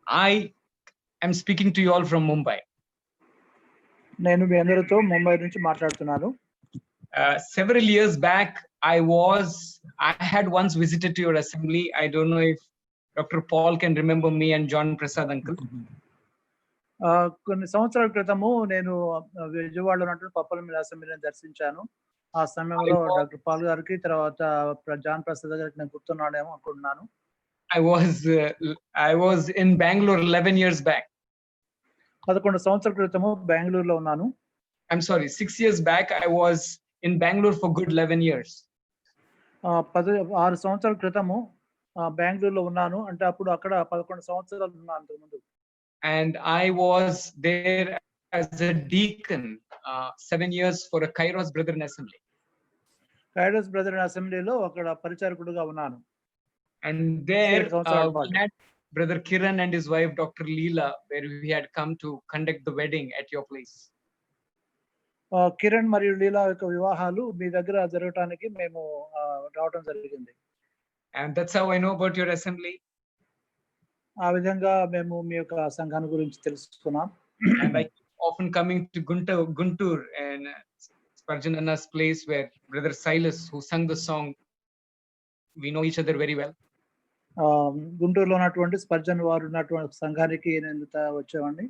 I am speaking to you all from Mumbai. నేను మీ అందరితో ముంబై నుంచి మాట్లాడుతున్నాను. Several years back, I had once visited to your assembly. I don't know if Dr. Paul can remember me and John Prasad uncle. కొన్ని సంవత్సరాల క్రితము నేను విజయవాడలో ఉన్నటువంటి పప్పలమిల్లి అసెంబ్లీని దర్శించాను. ఆ సమయంలో డాక్టర్ పాల్ గారికి తర్వాత జాన్ ప్రసాద్ గారికి నేను గుర్తున్నాడేమో అనుకుంటున్నాను. I was in Bangalore 11 years back. 11 సంవత్సరాల క్రితము బెంగళూరులో ఉన్నాను. I'm sorry, 6 years back I was in Bangalore for good 11 years. 6 సంవత్సరాల క్రితము బెంగళూరులో ఉన్నాను. అంటే అప్పుడు అక్కడ 11 సంవత్సరాలు ఉన్నాను అంతకు ముందు. And I was there as a deacon 7 years for a Kairos Brethren Assembly. Kairos Brethren Assemblyలో అక్కడ పరిచారకుడుగా ఉన్నాను. And there we had Brother Kiran and his wife Dr. Leela, where we had come to conduct the wedding at your place. Kiran మరియు లీలా యొక్క వివాహాలు మీ దగ్గర జరగడానికి మేము రావడం జరిగింది. And that's how I know about your assembly. ఆ విధంగా మేము మీ యొక్క సంఘాన్ని గురించి తెలుసుకున్నాం. And I often coming to Guntur and Spurgeon Anna's place where Brother Silas, who sung the song, we know each other very well. గుంటూరులో ఉన్నటువంటి Spurgeon వారు ఉన్నటువంటి సంఘానికి నేను వచ్చేవాడిని.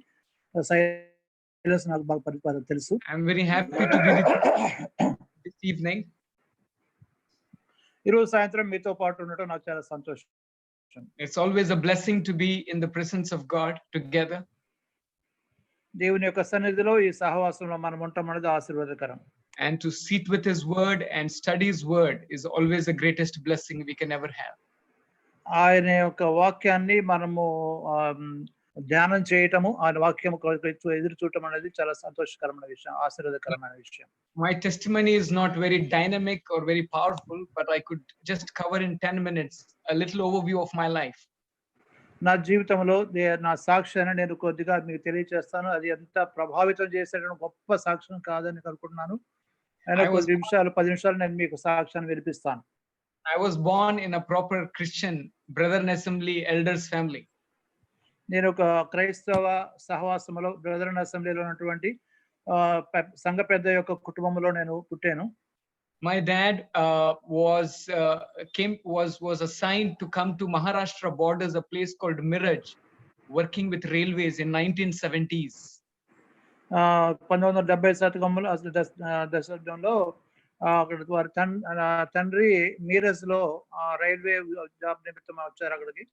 సైలస్ నాకు బాగా తెలుసు. I'm very happy to be with you this evening. ఈరోజు సాయంత్రం మీతో పాటు ఉండటం నాకు చాలా సంతోషం. It's always a blessing to be in the presence of God together. దేవుని యొక్క సన్నిధిలో ఈ సహవాసంలో మనం ఉండటం అనేది ఆశీర్వాదకరం. And to sit with his word and study his word is always the greatest blessing we can ever have. ఆయన యొక్క వాక్యాన్ని మనము ధ్యానం చేయటము, ఆయన వాక్యం ఎదురు చూడటం అనేది చాలా సంతోషకరమైన విషయం, ఆశీర్వాదకరమైన విషయం. My testimony is not very dynamic or very powerful, but I could just cover in 10 minutes a little overview of my life. నా జీవితంలో నా సాక్ష్యాన్ని నేను కొద్దిగా మీకు తెలియజేస్తాను. అది ఎంత ప్రభావితం చేసేటువంటి గొప్ప సాక్ష్యం కాదని అనుకుంటున్నాను. అయినా 10 నిమిషాలు నేను మీకు సాక్ష్యాన్ని వినిపిస్తాను. I was born in a proper Christian Brethren Assembly elders family. నేను ఒక క్రైస్తవ సహవాసములో బ్రదరన్ అసెంబ్లీలో ఉన్నటువంటి సంఘ పెద్ద యొక్క కుటుంబంలో నేను పుట్టాను. My dad was assigned to come to Maharashtra borders, a place called Miraj, working with railways in 1970s. 1970 దశకంలో అక్కడ వారి తండ్రి మీరజ్ లో రైల్వే జాబ్ నిమిత్తం వచ్చారు అక్కడికి.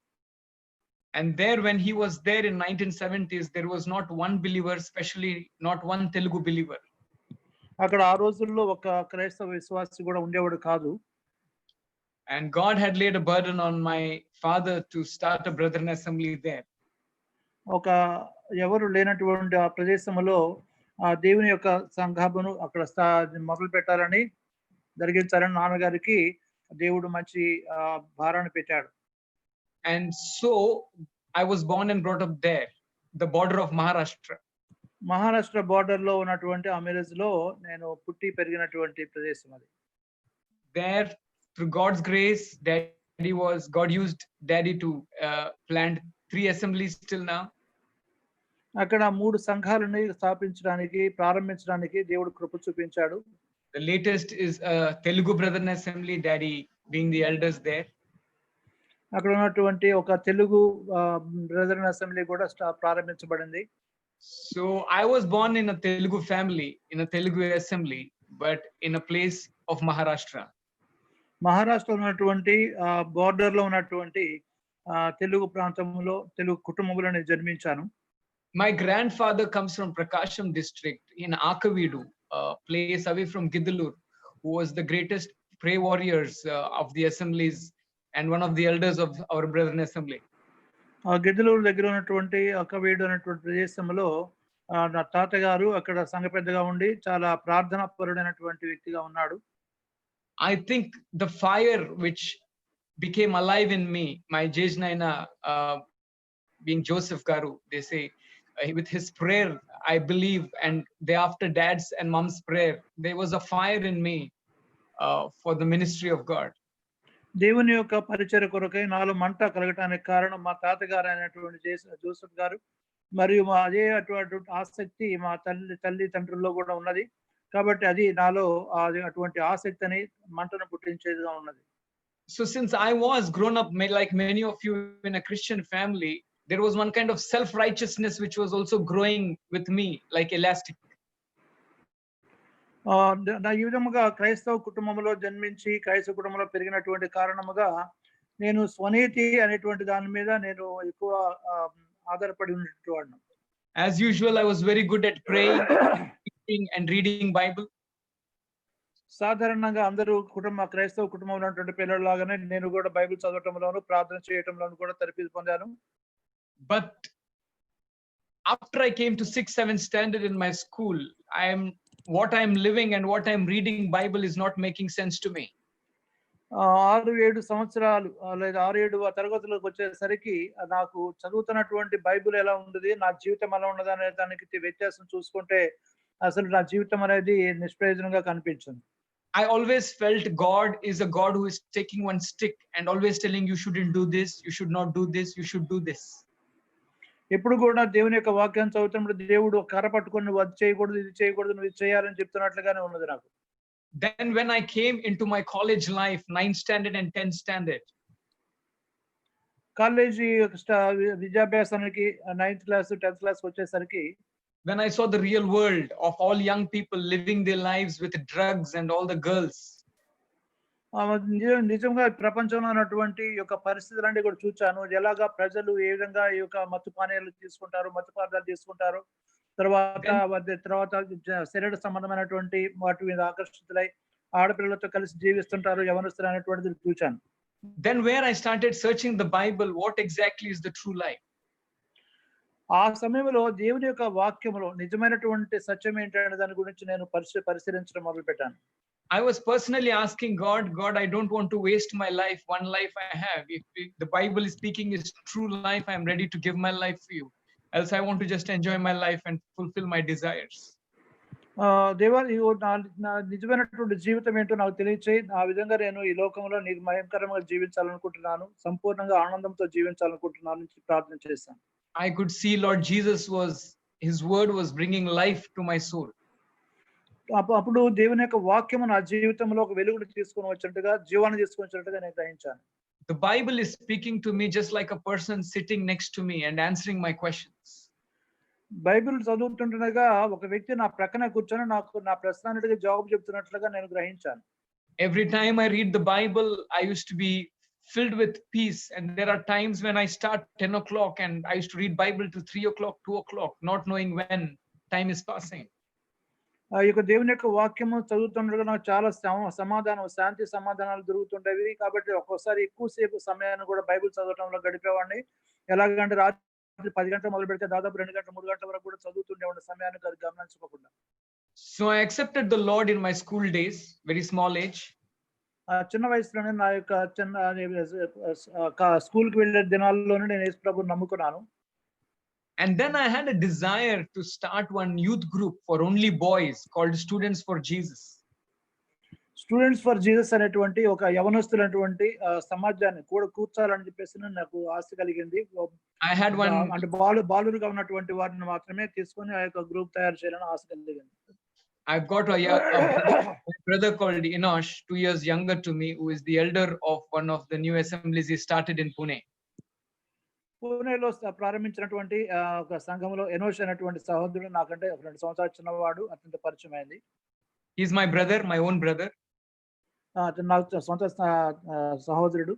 And there, when he was there in 1970s, there was not one believer, especially not one Telugu believer. అక్కడ ఆ రోజుల్లో ఒక క్రైస్తవ విశ్వాసి కూడా ఉండేవాడు కాదు. And God had laid a burden on my father to start a Brethren Assembly there. ఒక ఎవరు లేనటువంటి ఆ ప్రదేశంలో దేవుని యొక్క సంఘమును అక్కడ మొదలు పెట్టాలని జరిగించాలని నాన్నగారికి దేవుడు మంచి భారాన్ని పెట్టాడు. And so I was born and brought up there, the border of Maharashtra. Maharashtra border లో ఉన్నటువంటి అమీరజ్ లో నేను పుట్టి పెరిగినటువంటి ప్రదేశం అది. There, through God's grace, God used daddy to plant 3 assemblies till now. అక్కడ 3 సంఘాలను స్థాపించడానికి ప్రారంభించడానికి దేవుడు కృప చూపించాడు. The latest is Telugu Brethren Assembly, daddy being the elders there. అక్కడ ఉన్నటువంటి ఒక తెలుగు బ్రదరన్ అసెంబ్లీ కూడా ప్రారంభించబడింది. So I was born in a Telugu family, in a Telugu assembly, but in a place of Maharashtra. మహారాష్ట్రలో ఉన్నటువంటి border లో ఉన్నటువంటి తెలుగు ప్రాంతంలో తెలుగు కుటుంబంలో నేను జన్మించాను. My grandfather comes from Prakasham district in Akavidu, a place away from Gidalur, who was the greatest prayer warriors of the assemblies and one of the elders of our Brethren Assembly. Giddalur దగ్గర ఉన్నటువంటి అక్కవీడు అనేటువంటి ప్రదేశంలో నా తాతగారు అక్కడ సంఘ పెద్దగా ఉండి చాలా ప్రార్థనా పరుడైనటువంటి వ్యక్తిగా ఉన్నాడు. I think the fire which became alive in me, my Jejnaina, being Joseph Garu, they say, with his prayer, I believe, and thereafter dad's and mom's prayer, there was a fire in me for the ministry of God. దేవుని యొక్క పరిచర్య కొరకై నాలో మంట కలగటానికి కారణం మా తాతగారైనటువంటి Joseph గారు. మరియు అదే అటువంటి ఆసక్తి మా తల్లిదండ్రుల్లో కూడా ఉన్నది. కాబట్టి అది నాలో అది అటువంటి ఆసక్తిని, మంటను పుట్టించేదిగా ఉన్నది. So since I was grown up like many of you in a Christian family, there was one kind of self-righteousness which was also growing with me like elastic. ఈ విధముగా క్రైస్తవ కుటుంబంలో జన్మించి క్రైస్తవ కుటుంబంలో పెరిగినటువంటి కారణముగా నేను స్వనీతి అనేటువంటి దాని మీద నేను ఎక్కువ ఆధారపడి ఉన్నటువంటి వాడిని. As usual, I was very good at praying, teaching and reading Bible. సాధారణంగా అందరూ క్రైస్తవ కుటుంబంలో ఉన్నటువంటి పిల్లల్లాగానే నేను కూడా బైబిల్ చదవటంలోను, ప్రార్థన చేయటంలోను కూడా తరబితి పొందాను. But after I came to 6th, 7th standard in my school, what I am living and what I am reading Bible is not making sense to me. 6-7 సంవత్సరాలు లేదా 6-7 తరగతులకు వచ్చేసరికి నాకు చదువుతున్నటువంటి బైబిల్ ఎలా ఉండదు, నా జీవితం ఎలా ఉన్నది అనే దానికి వ్యత్యాసం చూసుకుంటే అసలు నా జీవితం అనేది నిష్ప్రయోజనంగా కనిపించింది. I always felt God is a God who is taking one stick and always telling you shouldn't do this, you should not do this, you should do this. ఎప్పుడు కూడా దేవుని యొక్క వాక్యాన్ని చదువుతున్నప్పుడు దేవుడు కర్ర పట్టుకొని నువ్వు అది చేయకూడదు, ఇది చేయకూడదు, నువ్వు ఇది చేయాలని చెప్తున్నట్లుగానే ఉన్నది నాకు. Then when I came into my college life, 9th standard and 10th standard, college విద్యాభ్యాసానికి 9th క్లాస్ 10th క్లాస్ వచ్చేసరికి when I saw the real world of all young people living their lives with drugs and all the girls, నిజంగా ప్రపంచంలో ఉన్నటువంటి యొక్క పరిస్థితులన్నీ కూడా చూచాను. ఎలాగా ప్రజలు ఏ విధంగా ఈ యొక్క మత్తు పానీయాలు తీసుకుంటారు, మత్తు పదార్థాలు తీసుకుంటారు, తర్వాత శరీర సంబంధమైనటువంటి వాటి మీద ఆకర్షితులై ఆడపిల్లలతో కలిసి జీవిస్తుంటారు యవనస్తులు అనేటువంటిది చూచాను. Then where I started searching the Bible, what exactly is the true life? ఆ సమయంలో దేవుని యొక్క వాక్యములో నిజమైనటువంటి సత్యం ఏంటనే దాని గురించి నేను పరిశీలించడం మొదలుపెట్టాను. I was personally asking God, I don't want to waste my life, one life I have. If the Bible is speaking is true life, I am ready to give my life for you. Else I want to just enjoy my life and fulfill my desires. దేవా, నా నిజమైనటువంటి జీవితం ఏంటో నాకు తెలియచేయి. ఆ విధంగా నేను ఈ లోకంలో నీకు మహిమకరంగా జీవించాలనుకుంటున్నాను, సంపూర్ణంగా ఆనందంతో జీవించాలనుకుంటున్నాను అని ప్రార్థన చేశాను. I could see Lord Jesus his word was bringing life to my soul. అప్పుడు దేవుని యొక్క వాక్యము నా జీవితంలో ఒక వెలుగును తీసుకొని వచ్చినట్టుగా, జీవాన్ని తీసుకొని వచ్చినట్టుగా నేను గ్రహించాను. The Bible is speaking to me just like a person sitting next to me and answering my questions. Bible చదువుతుండగా ఒక వ్యక్తి నా ప్రక్కన కూర్చొని నాకు నా ప్రశ్నలకు జవాబు చెప్తున్నట్లుగా నేను గ్రహించాను. Every time I read the Bible, I used to be filled with peace, and there are times when I start 10 o'clock and I used to read Bible to 3 o'clock, 2 o'clock, not knowing when time is passing. ఇక దేవుని యొక్క వాక్యము చదువుతుండగా నాకు చాలా శాంతి సమాధానాలు దొరుకుతుండేవి. కాబట్టి ఒక్కోసారి ఎక్కువసేపు సమయాన్ని కూడా బైబిల్ చదవటంలో గడిపేవాడిని. ఎలాగంటే రాత్రి 10 గంటలు మొదలు పెడితే దాదాపు 2 గంటలు 3 గంటల వరకు కూడా చదువుతుండేవాడిని సమయాన్ని గమనించుకోకుండా. So I accepted the Lord in my school days, very small age. చిన్న వయసులోనే నా యొక్క స్కూల్కి వెళ్ళే దినాల్లోనే నేను యేసు ప్రభువుని నమ్ముకున్నాను. And then I had a desire to start one youth group for only boys called Students for Jesus. Students for Jesus అనేటువంటి ఒక యవనస్తులైనటువంటి సమాజాన్ని కూడా కూర్చాలని చెప్పేసి నాకు ఆశ కలిగింది. I had one అంటే బాలురుగా ఉన్నటువంటి వారిని మాత్రమే తీసుకొని ఆ యొక్క గ్రూప్ తయారు చేయాలని ఆశ కలిగింది. I've got a brother called Enosh, 2 years younger to me, who is the elder of one of the new assemblies he started in Pune. పూణేలో ప్రారంభించినటువంటి ఒక సంఘంలో ఎనోష్ అనేటువంటి సహోదరుడు నాకంటే 2 సంవత్సరాల చిన్నవాడు, అత్యంత పరిచయం అయింది. He's my brother, my own brother. నాకు సొంత సహోదరుడు.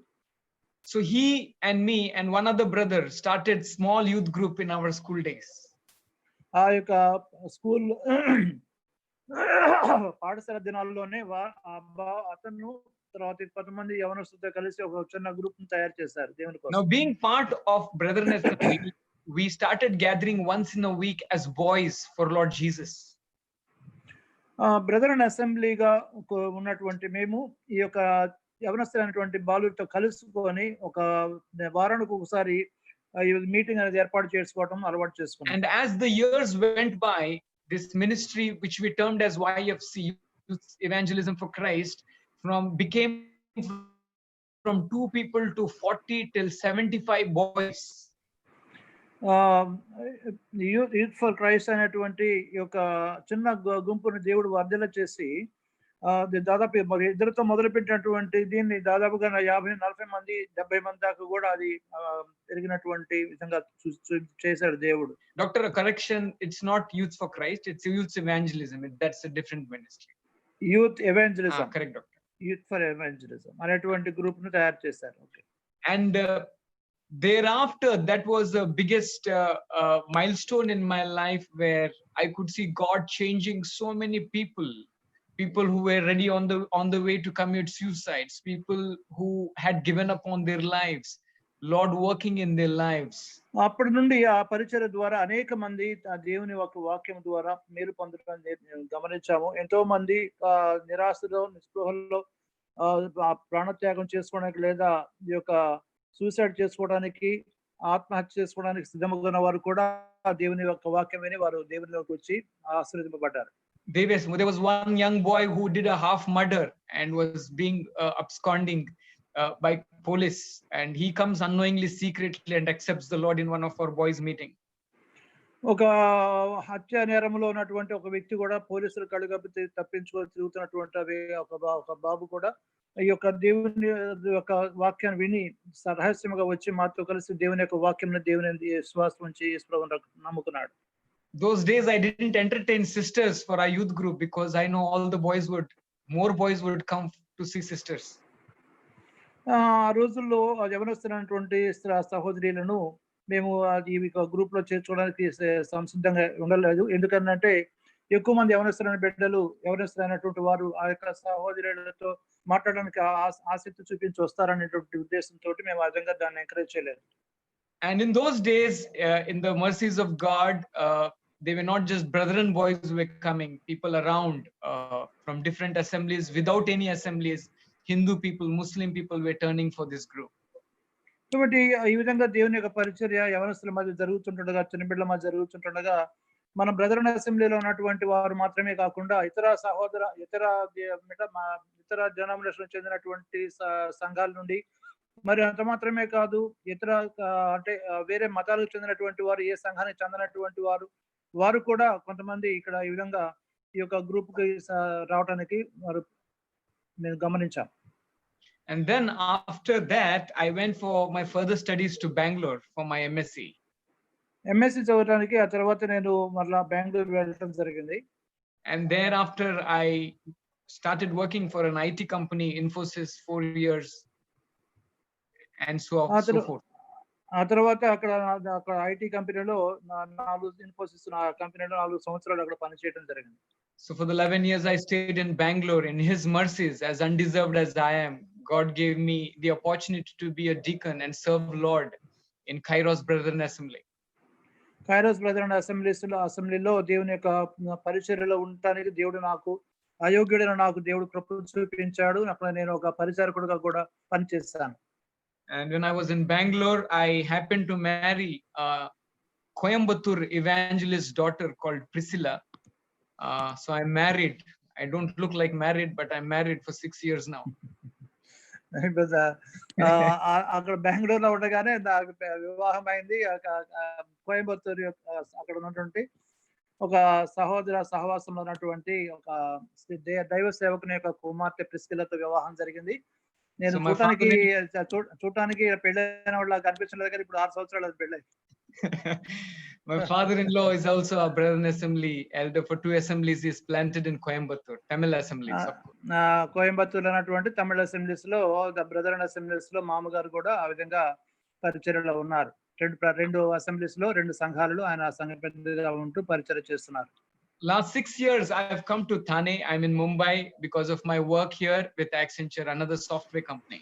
So he and me and one other brother started small youth group in our school days. ఆ యొక్క స్కూల్ పాఠశాల దినాల్లోనే అతను తర్వాత 10 మంది యవనస్తులతో కలిసి ఒక చిన్న గ్రూప్ ని తయారు చేశారు దేవుని కోసం. Now being part of Brotherness, we started gathering once in a week as boys for Lord Jesus. Brethren అసెంబ్లీగా ఉన్నటువంటి మేము ఈ యొక్క యవనస్తులైనటువంటి బాలులతో కలుసుకొని ఒక వారానికి ఒకసారి మీటింగ్ అనేది ఏర్పాటు చేసుకోవడం అలవాటు చేసుకున్నాం. And as the years went by, this ministry which we termed as YFC, Youth Evangelism for Christ, became from 2 people to 40 till 75 boys. Youth for Christ అనేటువంటి ఈ యొక్క చిన్న గుంపును దేవుడు వర్ధల చేసి దాదాపు మరి ఇద్దరితో మొదలుపెట్టినటువంటి దీన్ని దాదాపుగా 50-40 మంది 70 మంది దాకా కూడా అది పెరిగినటువంటి విధంగా చేశాడు దేవుడు. Doctor, a correction, it's not Youth for Christ, it's Youth Evangelism. That's a different ministry. Youth evangelism. Correct, doctor. Youth for evangelism అనేటువంటి గ్రూప్ ను తయారు చేశారు. Okay. And thereafter, that was the biggest milestone in my life where I could see God changing so many people who were ready on the way to commit suicides, people who had given up on their lives, Lord working in their lives. అప్పటి నుండి ఆ పరిచర్య ద్వారా అనేక మంది ఆ దేవుని ఒక వాక్యం ద్వారా మేలు పొందడం గమనించాము. ఎంతో మంది నిరాశలో నిస్పృహల్లో ప్రాణత్యాగం చేసుకోవడానికి లేదా ఈ యొక్క సూసైడ్ చేసుకోవడానికి ఆత్మహత్య చేసుకోవడానికి సిద్ధంగా ఉన్న వారు కూడా దేవుని యొక్క వాక్యం విని వారు దేవునిలోకి వచ్చి ఆశీర్వదింపబడ్డారు. There was one young boy who did a half murder and was being absconding by police, and he comes unknowingly, secretly, and accepts the Lord in one of our boys' meeting. ఒక హత్య నేరంలో ఉన్నటువంటి ఒక వ్యక్తి కూడా పోలీసులు కడుగప్పి తప్పించుకొని తిరుగుతున్నటువంటి ఒక బాబు కూడా ఈ యొక్క దేవుని యొక్క వాక్యాన్ని విని రహస్యంగా వచ్చి మాతో కలిసి దేవుని యొక్క వాక్యం దేవుని విశ్వాసం ఉంచి యేసుప్రభువుని నమ్ముకున్నాడు. Those days I didn't entertain sisters for our youth group because I know all the more boys would come to see sisters. ఆ రోజుల్లో యవనస్తున్నటువంటి సహోదరులను మేము ఈ గ్రూప్ లో చేర్చుకోవడానికి సంసిద్ధంగా ఉండలేదు. ఎందుకంటే ఎక్కువ మంది యవనస్తులైనటువంటి వారు ఆ యొక్క సహోదరులతో మాట్లాడడానికి ఆసక్తి చూపించి వస్తారనేటువంటి ఉద్దేశంతో మేము ఆ విధంగా దాన్ని ఎంకరేజ్ చేయలేదు. And in those days, in the mercies of God, they were not just brethren boys who were coming, people around from different assemblies, without any assemblies, Hindu people, Muslim people were turning for this group. కాబట్టి ఈ విధంగా దేవుని యొక్క పరిచర్య యవనస్తుల మధ్య జరుగుతుండగా, చిన్నపిల్లల మధ్య జరుగుతుండగా మన బ్రదరన్ అసెంబ్లీలో ఉన్నటువంటి వారు మాత్రమే కాకుండా ఇతర డినామినేషన్ చెందినటువంటి సంఘాల నుండి, మరి అంత మాత్రమే కాదు ఇతర అంటే వేరే మతాలకు చెందినటువంటి వారు, ఏ సంఘానికి చెందినటువంటి వారు కూడా కొంతమంది ఇక్కడ ఈ విధంగా ఈ యొక్క గ్రూప్ కి రావడానికి వారు నేను గమనించాం. And then after that I went for my further studies to Bangalore for my MSc. MSc చదవడానికి ఆ తర్వాత నేను మరలా బెంగళూరు వెళ్ళడం జరిగింది. And thereafter I started working for an IT company, Infosys, 4 years. And so forth. ఆ తర్వాత అక్కడ ఐటీ కంపెనీలో 4 ఇన్ఫోసిస్ కంపెనీలో 4 సంవత్సరాలు అక్కడ పనిచేయడం జరిగింది. So for the 11 years I stayed in Bangalore. In His mercies, as undeserved as I am, God gave me the opportunity to be a deacon and serve Lord in Kairos Brethren Assembly. Kairos brethren అసెంబ్లీలో దేవుని యొక్క పరిచర్యలో ఉండటానికి దేవుడు నాకు అయోగ్యుడైన నాకు దేవుడు కృప చూపించాడు. అక్కడ నేను ఒక పరిచారకుడిగా కూడా పనిచేస్తాను. And when I was in Bangalore, I happened to marry a Coimbatore evangelist daughter called Priscilla. So I'm married. I don't look like married, but I'm married for 6 years now. అక్కడ బెంగళూరులో ఉండగానే నాకు వివాహం అయింది. కోయంబత్తూరు అక్కడ ఉన్నటువంటి ఒక సహవాసంలో ఉన్నటువంటి ఒక దైవ సేవకుని యొక్క కుమార్తె ప్రిస్కిల్లతో వివాహం జరిగింది. నేను చూడటానికి పెళ్ళైన వాళ్ళ కనిపించలేదు కానీ ఇప్పుడు 6 సంవత్సరాలు పెళ్ళై. My father-in-law is also a Brethren Assembly elder for 2 assemblies. He is planted in Coimbatore, Tamil assemblies. కోయంబత్తూరులో ఉన్నటువంటి తమిళ అసెంబ్లీస్ లో బ్రదరన్ అసెంబ్లీస్ లో మామగారు కూడా ఆ విధంగా పరిచర్యలో ఉన్నారు. రెండు అసెంబ్లీస్ లో 2 సంఘాలలో ఆయన సంఘ పెద్దగా ఉంటూ పరిచర్య చేస్తున్నారు. Last 6 years I have come to Thane. I'm in Mumbai because of my work here with Accenture, another software company.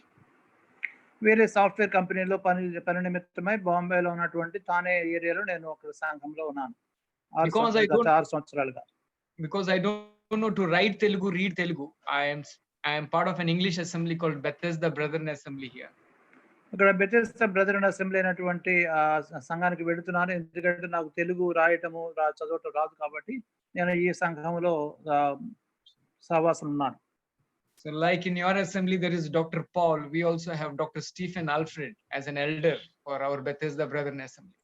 వేరే సాఫ్ట్వేర్ కంపెనీలో పని నిమిత్తమై బాంబేలో ఉన్నటువంటి థానే ఏరియాలో నేను ఒక సంఘంలో ఉన్నాను 6 సంవత్సరాలుగా. Because I don't know to write Telugu, read Telugu, I am part of an English assembly called Bethesda Brethren Assembly here. ఇక్కడ బెతెస్దా బ్రదరన్ అసెంబ్లీ అనేటువంటి సంఘానికి వెళుతున్నాను. ఎందుకంటే నాకు తెలుగు రాయటము చదవటం రాదు కాబట్టి నేను ఈ సంఘంలో సహవాసం ఉన్నాను. So, like in your assembly, there is Dr. Paul. We also have Dr. Stephen Alfred as an elder for our Bethesda Brethren Assembly.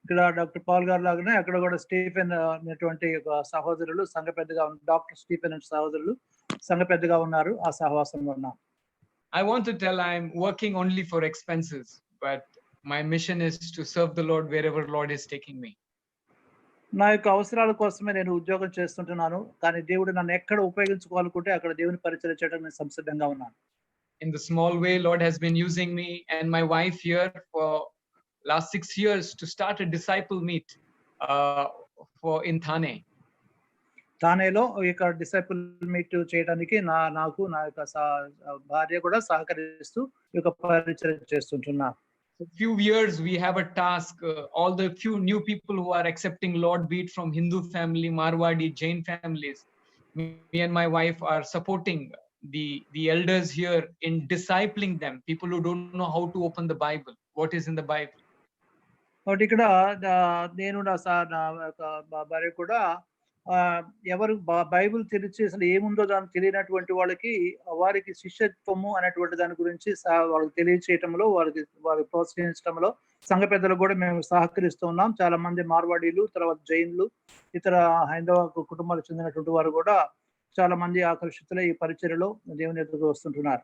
ఇక్కడ డాక్టర్ పాల్ గారు లాగానే అక్కడ కూడా స్టీఫెన్ అనేటువంటి ఒక సహోదరులు సంఘ పెద్దగా డాక్టర్ స్టీఫెన్ అనే సహోదరులు సంఘ పెద్దగా ఉన్నారు. ఆ సహవాసంలో ఉన్నాం. I want to tell I'm working only for expenses, but my mission is to serve the Lord wherever Lord is taking me. నా యొక్క అవసరాల కోసమే నేను ఉద్యోగం చేస్తుంటున్నాను. కానీ దేవుడు నన్ను ఎక్కడ ఉపయోగించుకోవాలనుకుంటే అక్కడ దేవుని పరిచర్య చేయడానికి నేను సంసిద్ధంగా ఉన్నాను. In the small way, Lord has been using me and my wife here for last 6 years to start a disciple meet for in Thane. తానేలో ఇక డిసైపుల్ మీట్ చేయడానికి నాకు నా యొక్క భార్య కూడా సహకరిస్తూ ఈ యొక్క పరిచర్య చేస్తుంటున్నా. A few years we have a task, all the few new people who are accepting Lord, be it from Hindu family, Marwadi, Jain families. Me and my wife are supporting the elders here in discipling them, people who don't know how to open the Bible, what is in the Bible. కాబట్టి ఇక్కడ నేను నా యొక్క భార్య కూడా ఎవరు Bible తెరిచి అసలు ఏముందో దాన్ని తెలియనటువంటి వారికి శిష్యత్వము అనేటువంటి దాని గురించి వాళ్ళకి తెలియచేయటంలో వారికి ప్రోత్సహించడంలో సంఘ పెద్దలు కూడా మేము సహకరిస్తూ ఉన్నాం. చాలా మంది మార్వాడీలు, తర్వాత జైన్లు, ఇతర హైందవ కుటుంబాలకు చెందినటువంటి వారు కూడా చాలా మంది ఆకర్షితులై ఈ పరిచర్యలో దేవుని ఎదురుకు వస్తుంటున్నారు.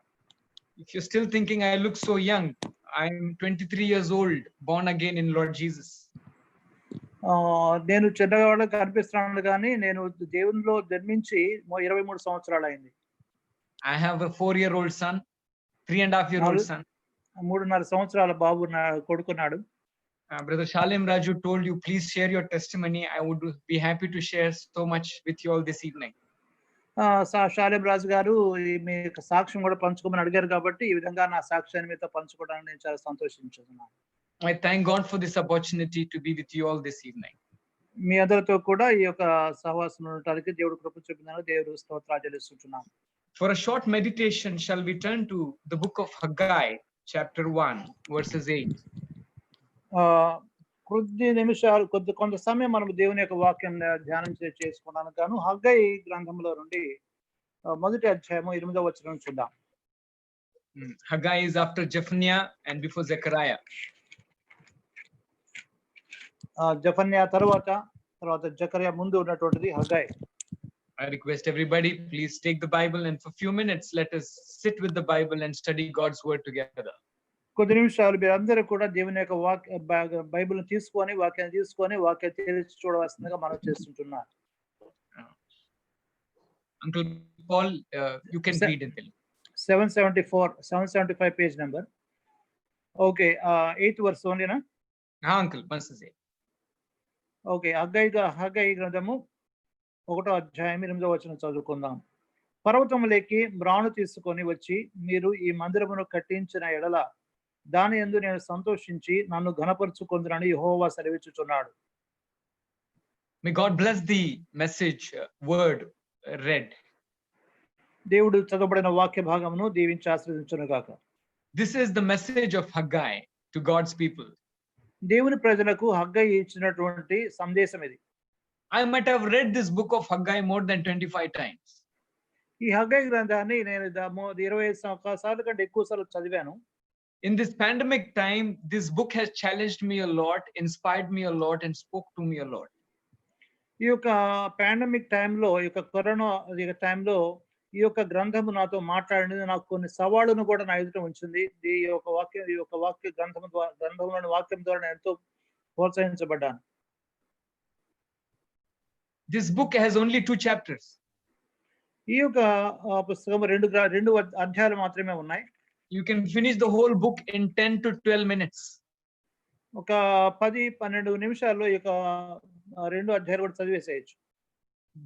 If you're still thinking I look so young, I'm 23 years old, born again in Lord Jesus. నేను చిన్నవాళ్ళకి కనిపిస్తున్నాను కానీ నేను దేవునిలో జన్మించి 23 సంవత్సరాలు అయింది. I have a 4-year-old son, 3.5-year-old son. 3.5 సంవత్సరాల బాబు కొడుకున్నాడు. Brother Shalim Raju told you, please share your testimony. I would be happy to share so much with you all this evening. Shalem రాజు గారు మీ సాక్ష్యం కూడా పంచుకోమని అడిగారు కాబట్టి ఈ విధంగా నా సాక్ష్యాన్ని మీతో పంచుకోవడానికి నేను చాలా సంతోషించున్నాను. I thank God for this opportunity to be with you all this evening. మీ అందరితో కూడా ఈ యొక్క సహవాసంలో ఉండడానికి దేవుడు కృప చూపినందుకు దేవుడు స్తోత్రాలు చెల్లిస్తున్నాను. For a short meditation, shall we turn to the book of Haggai, chapter 1, verses 8. కొంత సమయం మనం దేవుని యొక్క వాక్యం ధ్యానం చేసుకున్నాను గాను హగ్గై గ్రంథంలో నుండి మొదటి అధ్యాయము 8వ వచనం చూద్దాం. Haggai is after Zephaniah and before Zechariah. జెఫన్యా తర్వాత జకర్యా ముందు ఉన్నటువంటిది Haggai. I request everybody, please take the Bible and for a few minutes let us sit with the Bible and study God's word together. కొద్ది నిమిషాలు మీరందరూ కూడా దేవుని యొక్క బైబిల్ తీసుకొని వాక్యాన్ని తెరిచి చూడవలసిందిగా మనం చేస్తుంటున్నాం. Uncle Paul, you can read in Telugu. 775 page number. Okay, 8th verse only na? Uncle, once say. Okay, Haggai గ్రంథము 1వ అధ్యాయం 8వ వచనం చదువుకుందాం. పర్వతములోకి మ్రాను తీసుకొని వచ్చి మీరు ఈ మందిరమును కట్టించిన ఎడల దాని యందు నేను సంతోషించి నన్ను ఘనపరచుకొందునని యెహోవా సెలవిచ్చుచున్నాడు. May God bless the message word read. దేవుడు చదవబడిన వాక్య భాగమును దీవించి ఆశీర్వదించును గాక. This is the message of Haggai to God's people. దేవుని ప్రజలకు హగ్గై ఇచ్చినటువంటి సందేశం ఇది. I might have read this book of Haggai more than 25 times. ఈ హగ్గై గ్రంథాన్ని నేను 25 సార్లు కంటే ఎక్కువ సార్లు చదివాను. In this pandemic time, this book has challenged me a lot, inspired me a lot, and spoke to me a lot. ఈ యొక్క పాండమిక్ టైంలో, ఈ యొక్క కరోనా టైంలో ఈ యొక్క గ్రంథము నాతో మాట్లాడినది, నాకు కొన్ని సవాళ్ళను కూడా నా ఎదుట ఉంచింది. ఈ యొక్క వాక్య గ్రంథంలోని వాక్యం ద్వారా నేను ఎంతో ప్రోత్సహించబడ్డాను. This book has only 2 chapters. ఈ యొక్క పుస్తకం 2 అధ్యాయాలు మాత్రమే ఉన్నాయి. You can finish the whole book in 10 to 12 minutes. ఒక 10-12 నిమిషాల్లో ఈ యొక్క 2 అధ్యాయాలు కూడా చదివేసేయచ్చు.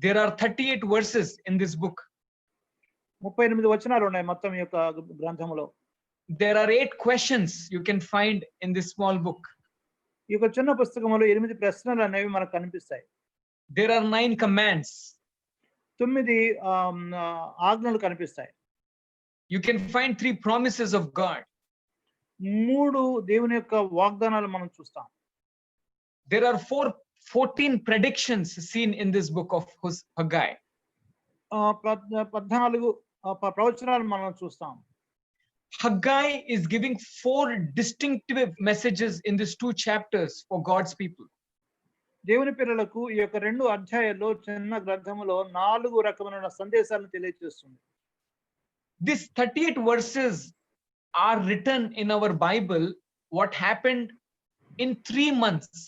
There are 38 verses in this book. 38 వచనాలు ఉన్నాయి మొత్తం ఈ యొక్క గ్రంథంలో. There are 8 questions you can find in this small book. ఈ యొక్క చిన్న పుస్తకంలో 8 ప్రశ్నలు అనేవి మనకు కనిపిస్తాయి. There are 9 commands. 9 ఆజ్ఞలు కనిపిస్తాయి. You can find 3 promises of God. 3 దేవుని యొక్క వాగ్దానాలు మనం చూస్తాం. There are 14 predictions seen in this book of Haggai. 14 ప్రవచనాలు మనం చూస్తాం. Haggai is giving 4 distinctive messages in these 2 chapters for God's people. దేవుని పిల్లలకు ఈ యొక్క 2 అధ్యాయాల్లో చిన్న గ్రంథములో 4 రకమైన సందేశాలను తెలియజేస్తుంది. These 38 verses are written in our Bible what happened in 3 months.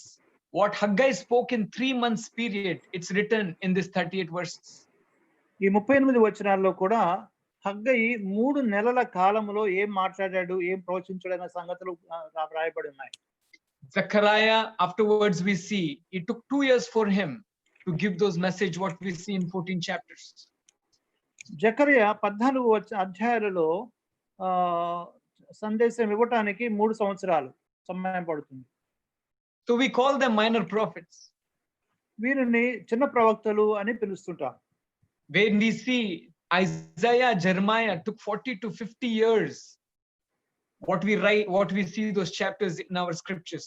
What Haggai spoke in 3 months period, it's written in this 38 verses. ఈ 38 వచనాల్లో కూడా హగ్గయి 3 నెలల కాలంలో ఏం మాట్లాడాడు, ఏం ప్రవచించాడు అనే సంగతులు రాయబడి ఉన్నాయి. Zechariah, afterwards we see it took 2 years for him to give those message what we see in 14 chapters. Zechariah 14 అధ్యాయాలలో సందేశం ఇవ్వడానికి 3 సంవత్సరాలు సమయం పడుతుంది. So we call them minor prophets. వీరిని చిన్న ప్రవక్తలు అని పిలుస్తుంటాం. When we see Isaiah, Jeremiah took 40 to 50 years. What we see those chapters in our scriptures.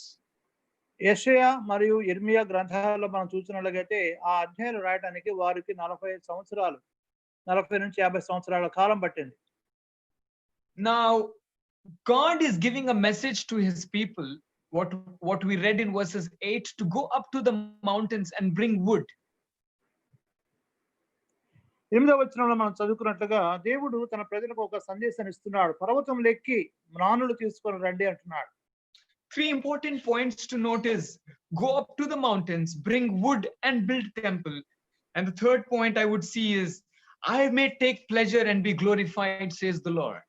యెషయా మరియు యిర్మీయా గ్రంథాలలో మనం చూసినట్లయితే ఆ అధ్యాయాలు రాయడానికి వారికి 40 సంవత్సరాలు 40 నుంచి 50 సంవత్సరాల కాలం పట్టింది. Now God is giving a message to his people, what we read in verses 8, to go up to the mountains and bring wood. 8వ వచనంలో మనం చదువుకున్నట్లుగా దేవుడు తన ప్రజలకు ఒక సందేశాన్ని ఇస్తున్నాడు. పర్వతం ఎక్కి మ్రానులు తీసుకొని రండి అంటున్నాడు. 3 important points to note is go up to the mountains, bring wood and build temple. And the third point I would see is I may take pleasure and be glorified, says the Lord.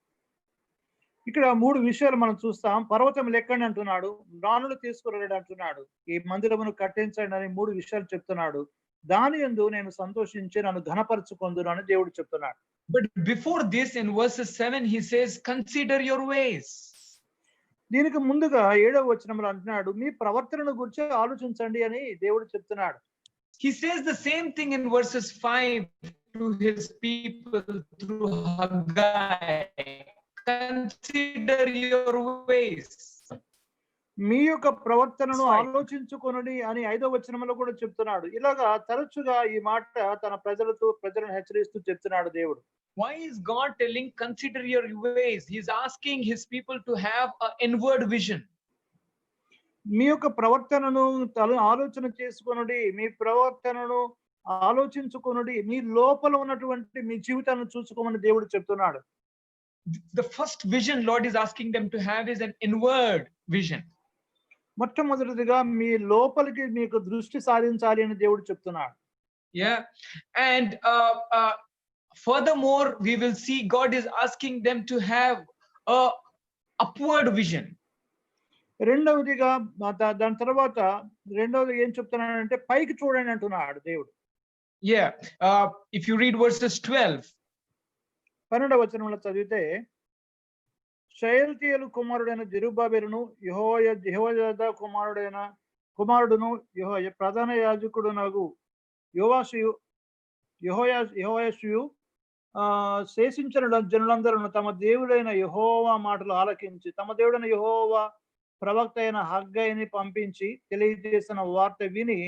ఇక్కడ 3 విషయాలు మనం చూస్తాం. పర్వతం ఎక్కండి అంటున్నాడు, మ్రానులు తీసుకురండి అంటున్నాడు, ఈ మందిరమును కట్టించండి అని 3 విషయాలు చెప్తున్నాడు. దాని యందు నేను సంతోషించి నన్ను ఘనపరచుకొందును అని దేవుడు చెప్తున్నాడు. But before this, in verses 7, he says, consider your ways. దీనికి ముందుగా 7వ వచనంలో అంటున్నాడు, మీ ప్రవర్తనను గురించి ఆలోచించండి అని దేవుడు చెప్తున్నాడు. He says the same thing in verses 5 to his people through Haggai. Consider your ways. మీ యొక్క ప్రవర్తనను ఆలోచించుకొనుడి అని 5వ వచనంలో కూడా చెప్తున్నాడు. ఇలాగా తరచుగా ఈ మాట తన ప్రజలను హెచ్చరిస్తూ చెప్తున్నాడు దేవుడు. Why is God telling consider your ways? He's asking his people to have an inward vision. మీ యొక్క ప్రవర్తనను ఆలోచన చేసుకొనుడి, మీ ప్రవర్తనను ఆలోచించుకొనుడి, మీ లోపల ఉన్నటువంటి మీ జీవితాన్ని చూసుకోమని దేవుడు చెప్తున్నాడు. The first vision Lord is asking them to have is an inward vision. మొట్టమొదటిగా మీ లోపలికి మీకు దృష్టి సారించాలి అని దేవుడు చెప్తున్నాడు. Yeah, and furthermore we will see God is asking them to have a upward vision. రెండవదిగా దాని తర్వాత రెండవది ఏం చెప్తున్నాడంటే పైకి చూడండి అంటున్నాడు దేవుడు. Yeah, if you read verses 12, 12వ వచనంలో చదివితే, షయల్తీయేలు కుమారుడైన జెరుబ్బాబెలును యెహోయాదా కుమారుడును ప్రధాన యాజకుడునగు యెహోయాషుయు శేషించిన జనులందరూ తమ దేవుడైన యెహోవా మాటలు ఆలకించి తమ దేవుడైన యెహోవా ప్రవక్త అయిన హగ్గయిని పంపించి తెలియజేసిన వార్త విని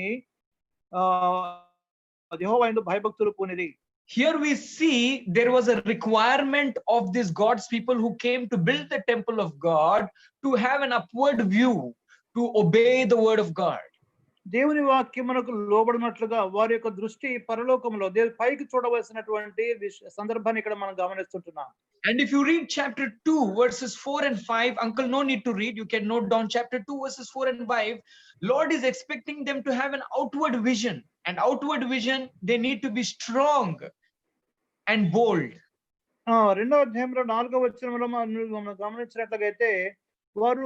యెహోవా యందు భయభక్తులు పూనిరి. Here we see there was a requirement of these God's people who came to build the temple of God to have an upward view, to obey the word of God. దేవుని వాక్యమునకు లోబడినట్లుగా వారి యొక్క దృష్టి పరలోకంలో పైకి చూడవలసినటువంటి సందర్భాన్ని ఇక్కడ మనం గమనిస్తుంటున్నాం. And if you read chapter 2 verses 4 and 5, uncle no need to read, you can note down chapter 2 verses 4 and 5. Lord is expecting them to have an outward vision, and outward vision they need to be strong and bold. 2వ అధ్యాయంలో 4వ వచనంలో మనం గమనించినట్లయితే వారు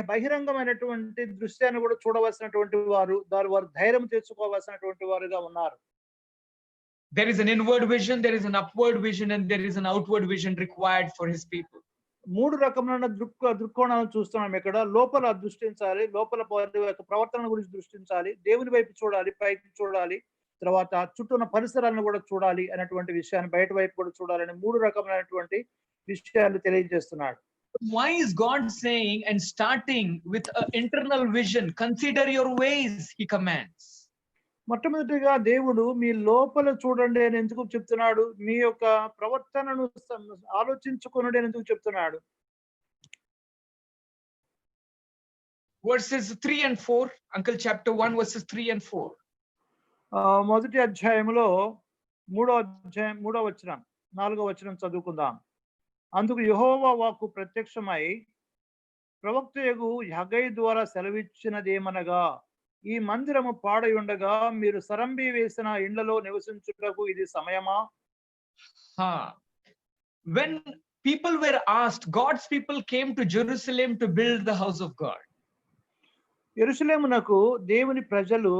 బహిరంగమైనటువంటి దృశ్యాన్ని కూడా చూడవలసినటువంటి వారు ధైర్యం తెచ్చుకోవాల్సినటువంటి వారుగా ఉన్నారు. There is an inward vision, there is an upward vision, and there is an outward vision required for his people. 3 రకమైన దృక్కోణాలను చూస్తున్నాం ఇక్కడ. లోపల దృష్టించాలి, లోపల ప్రవర్తన గురించి దృష్టించాలి, దేవుని వైపు చూడాలి, పైకి చూడాలి, తర్వాత చుట్టూ ఉన్న పరిసరాలను కూడా చూడాలి అనేటువంటి విషయాన్ని, బయట వైపు కూడా చూడాలని 3 రకమైనటువంటి విషయాలు తెలియజేస్తున్నాడు. Why is God saying and starting with an internal vision, consider your ways, he commands? మొట్టమొదటిగా దేవుడు మీ లోపల చూడండి అని ఎందుకు చెప్తున్నాడు? మీ యొక్క ప్రవర్తనను ఆలోచించుకొనుడి అని ఎందుకు చెప్తున్నాడు? Verses 3 and 4, Uncle, chapter 1, verses 3 and 4. మొదటి అధ్యాయంలో మూడో వచనం, 4వ వచనం చదువుకుందాం. అందుకు యెహోవా వాక్కు ప్రత్యక్షమై ప్రవక్తయగు హగ్గై ద్వారా సెలవిచ్చినదేమనగా, ఈ మందిరము పాడై ఉండగా మీరు సరంబి వేసిన ఇండ్లలో నివసించుటకు ఇది సమయమా? When people were asked, God's people came to Jerusalem to build the house of God. యెరూషలేమునకు దేవుని ప్రజలు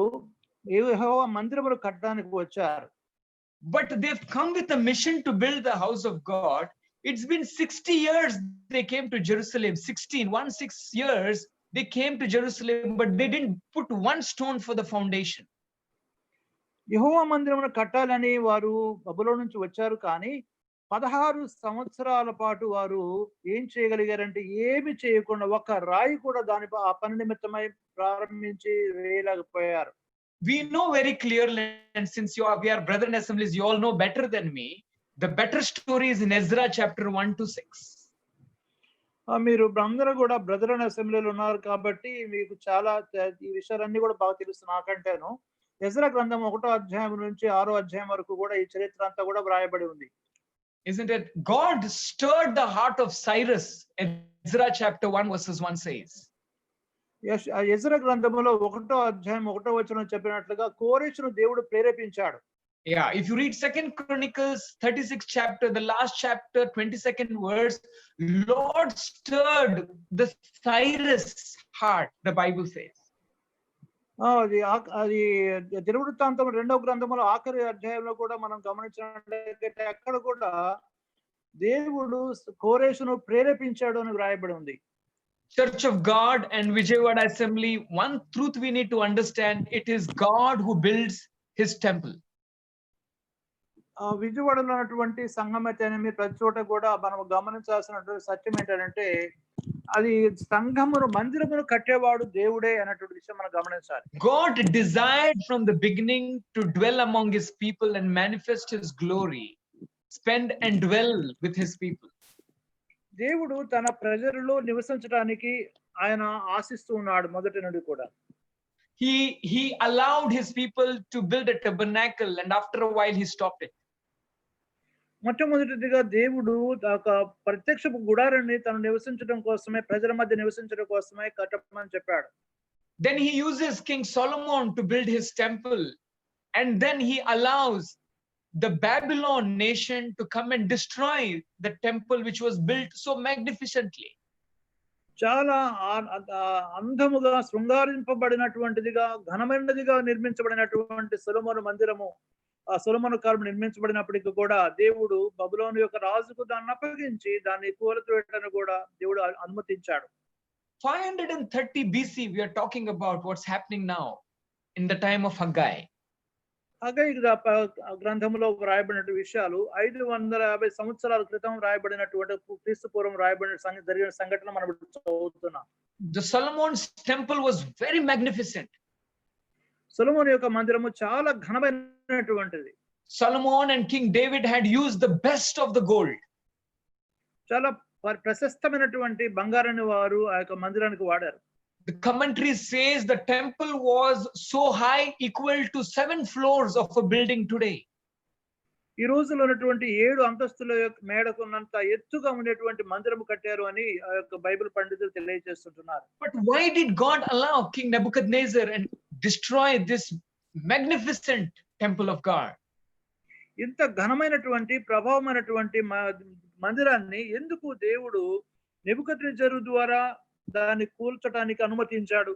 యెహోవా మందిరమును కట్టడానికి వచ్చారు. But they've come with a mission to build the house of God. It's been 60 years they came to Jerusalem. 16 years they came to Jerusalem, but they didn't put one stone for the foundation. యెహోవా మందిరమును కట్టాలని వారు బబులోను నుంచి వచ్చారు, కానీ 16 సంవత్సరాల పాటు వారు ఏం చేయగలిగారంటే ఏమి చేయకుండా ఒక్క రాయి కూడా ఆ పని నిమిత్తమై ప్రారంభించి వేయలేకపోయారు. We know very clearly, and since we are brethren assemblies, you all know better than me. The better story is in Ezra chapter 1 to 6. మీరు అందరూ కూడా బ్రదరన్ అసెంబ్లీలో ఉన్నారు కాబట్టి మీకు చాలా ఈ విషయాలన్నీ కూడా బాగా తెలుసు నాకంటేను. ఎజ్రా గ్రంథం 1వ అధ్యాయం నుంచి 6వ అధ్యాయం వరకు కూడా ఈ చరిత్ర అంతా కూడా వ్రాయబడి ఉంది. Isn't it? God stirred the heart of Cyrus. Ezra chapter 1 verses 1 says. Ezra గ్రంథంలో 1వ అధ్యాయం 1వ వచనం చెప్పినట్లుగా కోరెషును దేవుడు ప్రేరేపించాడు. Yeah, if you read 2nd Chronicles 36th chapter, the last chapter, 22nd verse, Lord stirred the Cyrus heart, the Bible says. అది దినవృత్తాంతం 2వ గ్రంథంలో ఆఖరి అధ్యాయంలో కూడా మనం గమనించినట్లయితే అక్కడ కూడా దేవుడు కోరెషును ప్రేరేపించాడు అని వ్రాయబడి ఉంది. Church of God and Vijayawada Assembly, one truth we need to understand, it is God who builds his temple. విజయవాడలో ఉన్నటువంటి సంఘం అయితేనేమి ప్రతి చోట కూడా మనం గమనించాల్సినటువంటి సత్యం ఏంటంటే అది సంఘమును మందిరమును కట్టేవాడు దేవుడే అన్నటువంటి విషయం మనం గమనించాలి. God desired from the beginning to dwell among his people and manifest his glory, spend and dwell with his people. దేవుడు తన ప్రజలలో నివసించడానికి ఆయన ఆశిస్తూ ఉన్నాడు మొదటి నుండి కూడా. He allowed his people to build a tabernacle, and after a while he stopped it. మొట్టమొదటిగా దేవుడు ఒక ప్రత్యక్షపు గుడారాన్ని తను నివసించడం కోసమే, ప్రజల మధ్య నివసించడం కోసమే కట్టమని చెప్పాడు. Then he uses King Solomon to build his temple, and then he allows the Babylon nation to come and destroy the temple which was built so magnificently. చాలా అందముగా శృంగారింపబడినటువంటిదిగా ఘనమైనదిగా నిర్మించబడినటువంటి సొలొమోను మందిరము, ఆ సొలొమోను కాలం నిర్మించబడినప్పటికీ కూడా దేవుడు బబులోను యొక్క రాజుకు దాన్ని అప్పగించి దాన్ని కూలతోయటాన్ని కూడా దేవుడు అనుమతించాడు. 530 BC we are talking about what's happening now in the time of Haggai. Haggai గ్రంథంలో రాయబడిన విషయాలు 550 సంవత్సరాల క్రితం రాయబడినటువంటి క్రీస్తు పూర్వం రాయబడిన జరిగిన సంఘటన మనం చదువుతున్నాం. The Solomon's temple was very magnificent. సొలొమోను యొక్క మందిరము చాలా ఘనమైనటువంటిది. Solomon and King David had used the best of the gold. చాలా ప్రశస్తమైనటువంటి బంగారాన్ని వారు ఆ యొక్క మందిరానికి వాడారు. The commentary says the temple was so high, equal to 7 floors of a building today. ఈ రోజులో ఉన్నటువంటి 7 అంతస్తుల మేడకున్నంత ఎత్తుగా ఉండేటువంటి మందిరము కట్టారు అని ఆ యొక్క బైబిల్ పండితులు తెలియజేస్తుంటున్నారు. But why did God allow King Nebuchadnezzar and destroy this magnificent temple of God? ఇంత ఘనమైనటువంటి ప్రభావమైనటువంటి మందిరాన్ని ఎందుకు దేవుడు నెబుకద్నెజరు ద్వారా దాన్ని కూల్చడానికి అనుమతించాడు?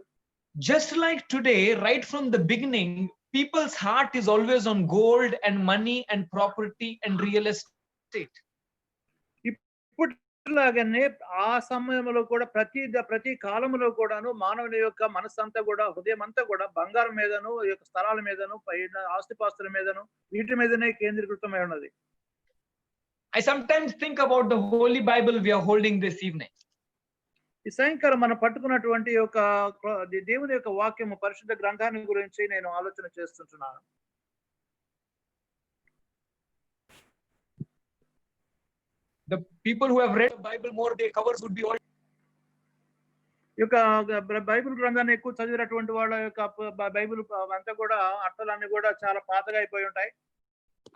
Just like today, right from the beginning, people's heart is always on gold and money and property and real estate. ఇప్పుడులాగానే ఆ సమయంలో కూడా ప్రతి కాలంలో కూడాను మానవుని యొక్క మనస్సంతా కూడా, హృదయం అంతా కూడా బంగారం మీదను, ఈ యొక్క స్థలాల మీదను, పైన ఆస్తిపాస్తుల మీదను, వీటి మీదనే కేంద్రీకృతమై ఉన్నది. I sometimes think about the Holy Bible we are holding this evening. ఈ సాయంకాలం మనం పట్టుకున్నటువంటి ఒక దేవుని యొక్క వాక్యము పరిశుద్ధ గ్రంథాన్ని గురించి నేను ఆలోచన చేస్తుంటున్నాను. The people who have read the Bible more, their covers would be all. ఈ యొక్క బైబిల్ గ్రంథాన్ని ఎక్కువ చదివినటువంటి వాళ్ళ యొక్క బైబిల్ అంతా కూడా అట్టలన్నీ కూడా చాలా పాతగా అయిపోయి ఉంటాయి.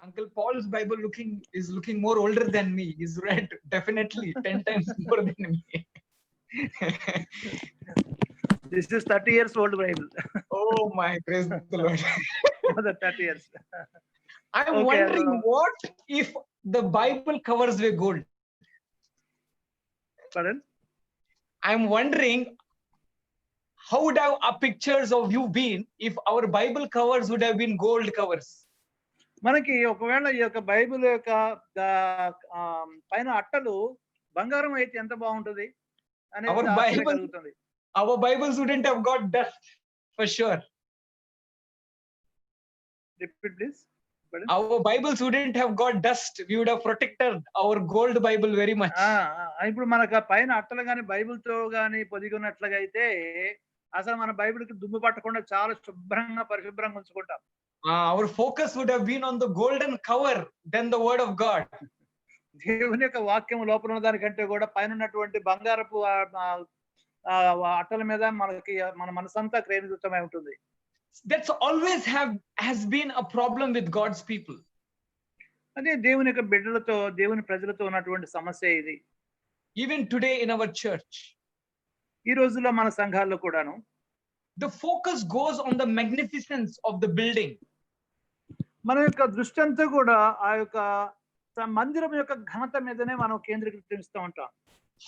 Uncle Paul's Bible is looking more older than me. He's read definitely 10 times more than me. This is 30 years old Bible. Oh my, praise the Lord. More than 30 years. I'm Okay, wondering what if the Bible covers were gold. Pardon? I'm wondering how would have our pictures of you been if our Bible covers would have been gold covers. మనకి ఒకవేళ ఈ యొక్క Bible యొక్క పైన అట్టలు బంగారం అయితే ఎంత బాగుంటది అనేది ఆశ్చర్యం కలుగుతుంది. Our Bibles wouldn't have got dust for sure. Repeat please. Our Bibles wouldn't have got dust. We would have protected our gold Bible very much. ఇప్పుడు మనకు పైన అట్టలు గాని బైబిల్ తో గాని పొదిగినట్లుగా అయితే అసలు మన బైబిల్ కి దుమ్ము పట్టకుండా చాలా శుభ్రంగా పరిశుభ్రంగా ఉంచుకుంటాం. Our focus would have been on the golden cover than the word of God. దేవుని యొక్క వాక్యం లోపల ఉన్న దానికంటే కూడా పైన ఉన్నటువంటి బంగారపు అట్టల మీద మనకి మన మనసంతా కేంద్రీకృతమై ఉంటుంది. That's always has been a problem with God's people. అదే దేవుని యొక్క బిడ్డలతో దేవుని ప్రజలతో ఉన్నటువంటి సమస్య ఇది. Even today in our church. ఈ రోజుల్లో మన సంఘాల్లో కూడాను the focus goes on the magnificence of the building. మన యొక్క దృష్టి అంతా కూడా ఆ యొక్క మందిరం యొక్క ఘనత మీదనే మనం కేంద్రీకరిస్తూ ఉంటాం.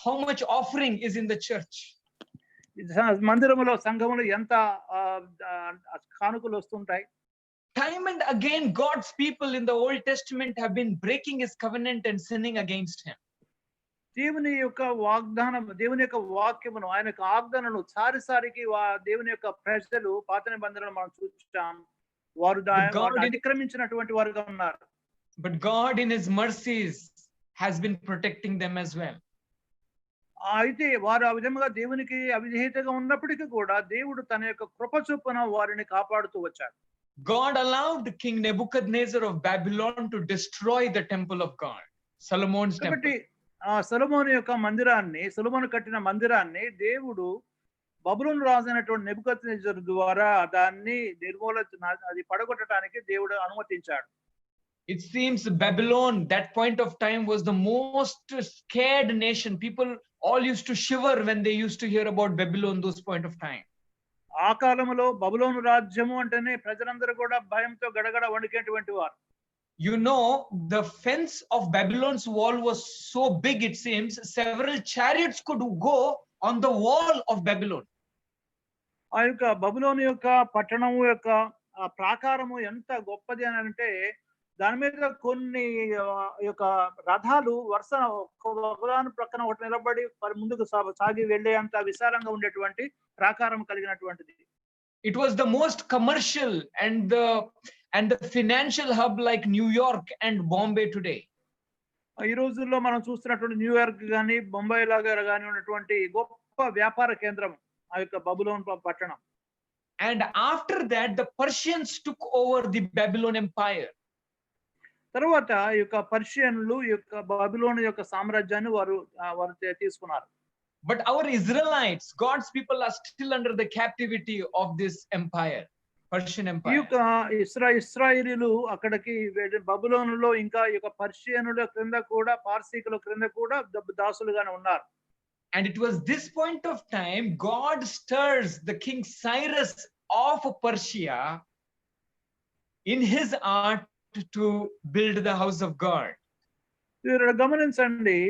How much offering is in the church? మందిరములో సంఘములో ఎంత కానుకలు వస్తుంటాయి. Time and again God's people in the Old Testament have been breaking his covenant and sinning against him. దేవుని యొక్క వాగ్దానం దేవుని యొక్క వాక్యమును ఆయన యొక్క ఆజ్ఞలను సారిసారికి దేవుని యొక్క ప్రజలు పాత నిబంధనలు మనం చూస్తాం. వారు అతిక్రమించినటువంటి వారుగా ఉన్నారు. But God in his mercies has been protecting them as well. అయితే వారు ఆ విధంగా దేవునికి అవిధేయతగా ఉన్నప్పటికీ కూడా దేవుడు తన యొక్క కృప చొప్పున వారిని కాపాడుతూ వచ్చాడు. God allowed King Nebuchadnezzar of Babylon to destroy the temple of God, Solomon's temple. సొలొమోను యొక్క మందిరాన్ని సొలొమోను కట్టిన మందిరాన్ని దేవుడు బబులోను రాజు అయినటువంటి నెబుకద్నెజరు ద్వారా దాన్ని అది పడగొట్టడానికి దేవుడు అనుమతించాడు. It seems Babylon that point of time was the most scared nation. People all used to shiver when they used to hear about Babylon those point of time. ఆ కాలంలో బబులోను రాజ్యము అంటేనే ప్రజలందరూ కూడా భయంతో గడగడ వణికేటువంటి వారు. You know, the fence of Babylon's wall was so big, it seems, several chariots could go on the wall of Babylon. ఆ యొక్క బబులోను యొక్క పట్టణము యొక్క ప్రాకారము ఎంత గొప్పది అని అంటే దాని మీద కొన్ని యొక్క రథాలు వరుస ఒకదాని ప్రక్కన ఒకటి నిలబడి ముందుకు సాగి వెళ్లే అంత విశాలంగా ఉండేటువంటి ప్రాకారం కలిగినటువంటిది. It was the most commercial and the financial hub like New York and Bombay today. ఈ రోజుల్లో మనం చూస్తున్నటువంటి న్యూయార్క్ గాని బొంబాయి లాగా గాని ఉన్నటువంటి గొప్ప వ్యాపార కేంద్రం ఆ యొక్క బబులోన్ పట్టణం. And after that the Persians took over the Babylon empire. తర్వాత ఈ యొక్క పర్షియన్లు ఈ యొక్క బబులోను యొక్క సామ్రాజ్యాన్ని వారు తీసుకున్నారు. But our Israelites, God's people, are still under the captivity of this empire, Persian empire. ఈ యొక్క ఇశ్రాయేలీయులు అక్కడికి బబులోనులో ఇంకా ఈ యొక్క పర్షియనుల క్రింద కూడా పార్సీకుల క్రింద కూడా దాసులుగానే ఉన్నారు. And it was this point of time God stirs the king Cyrus of Persia in his art to build the house of God. గమనించండి,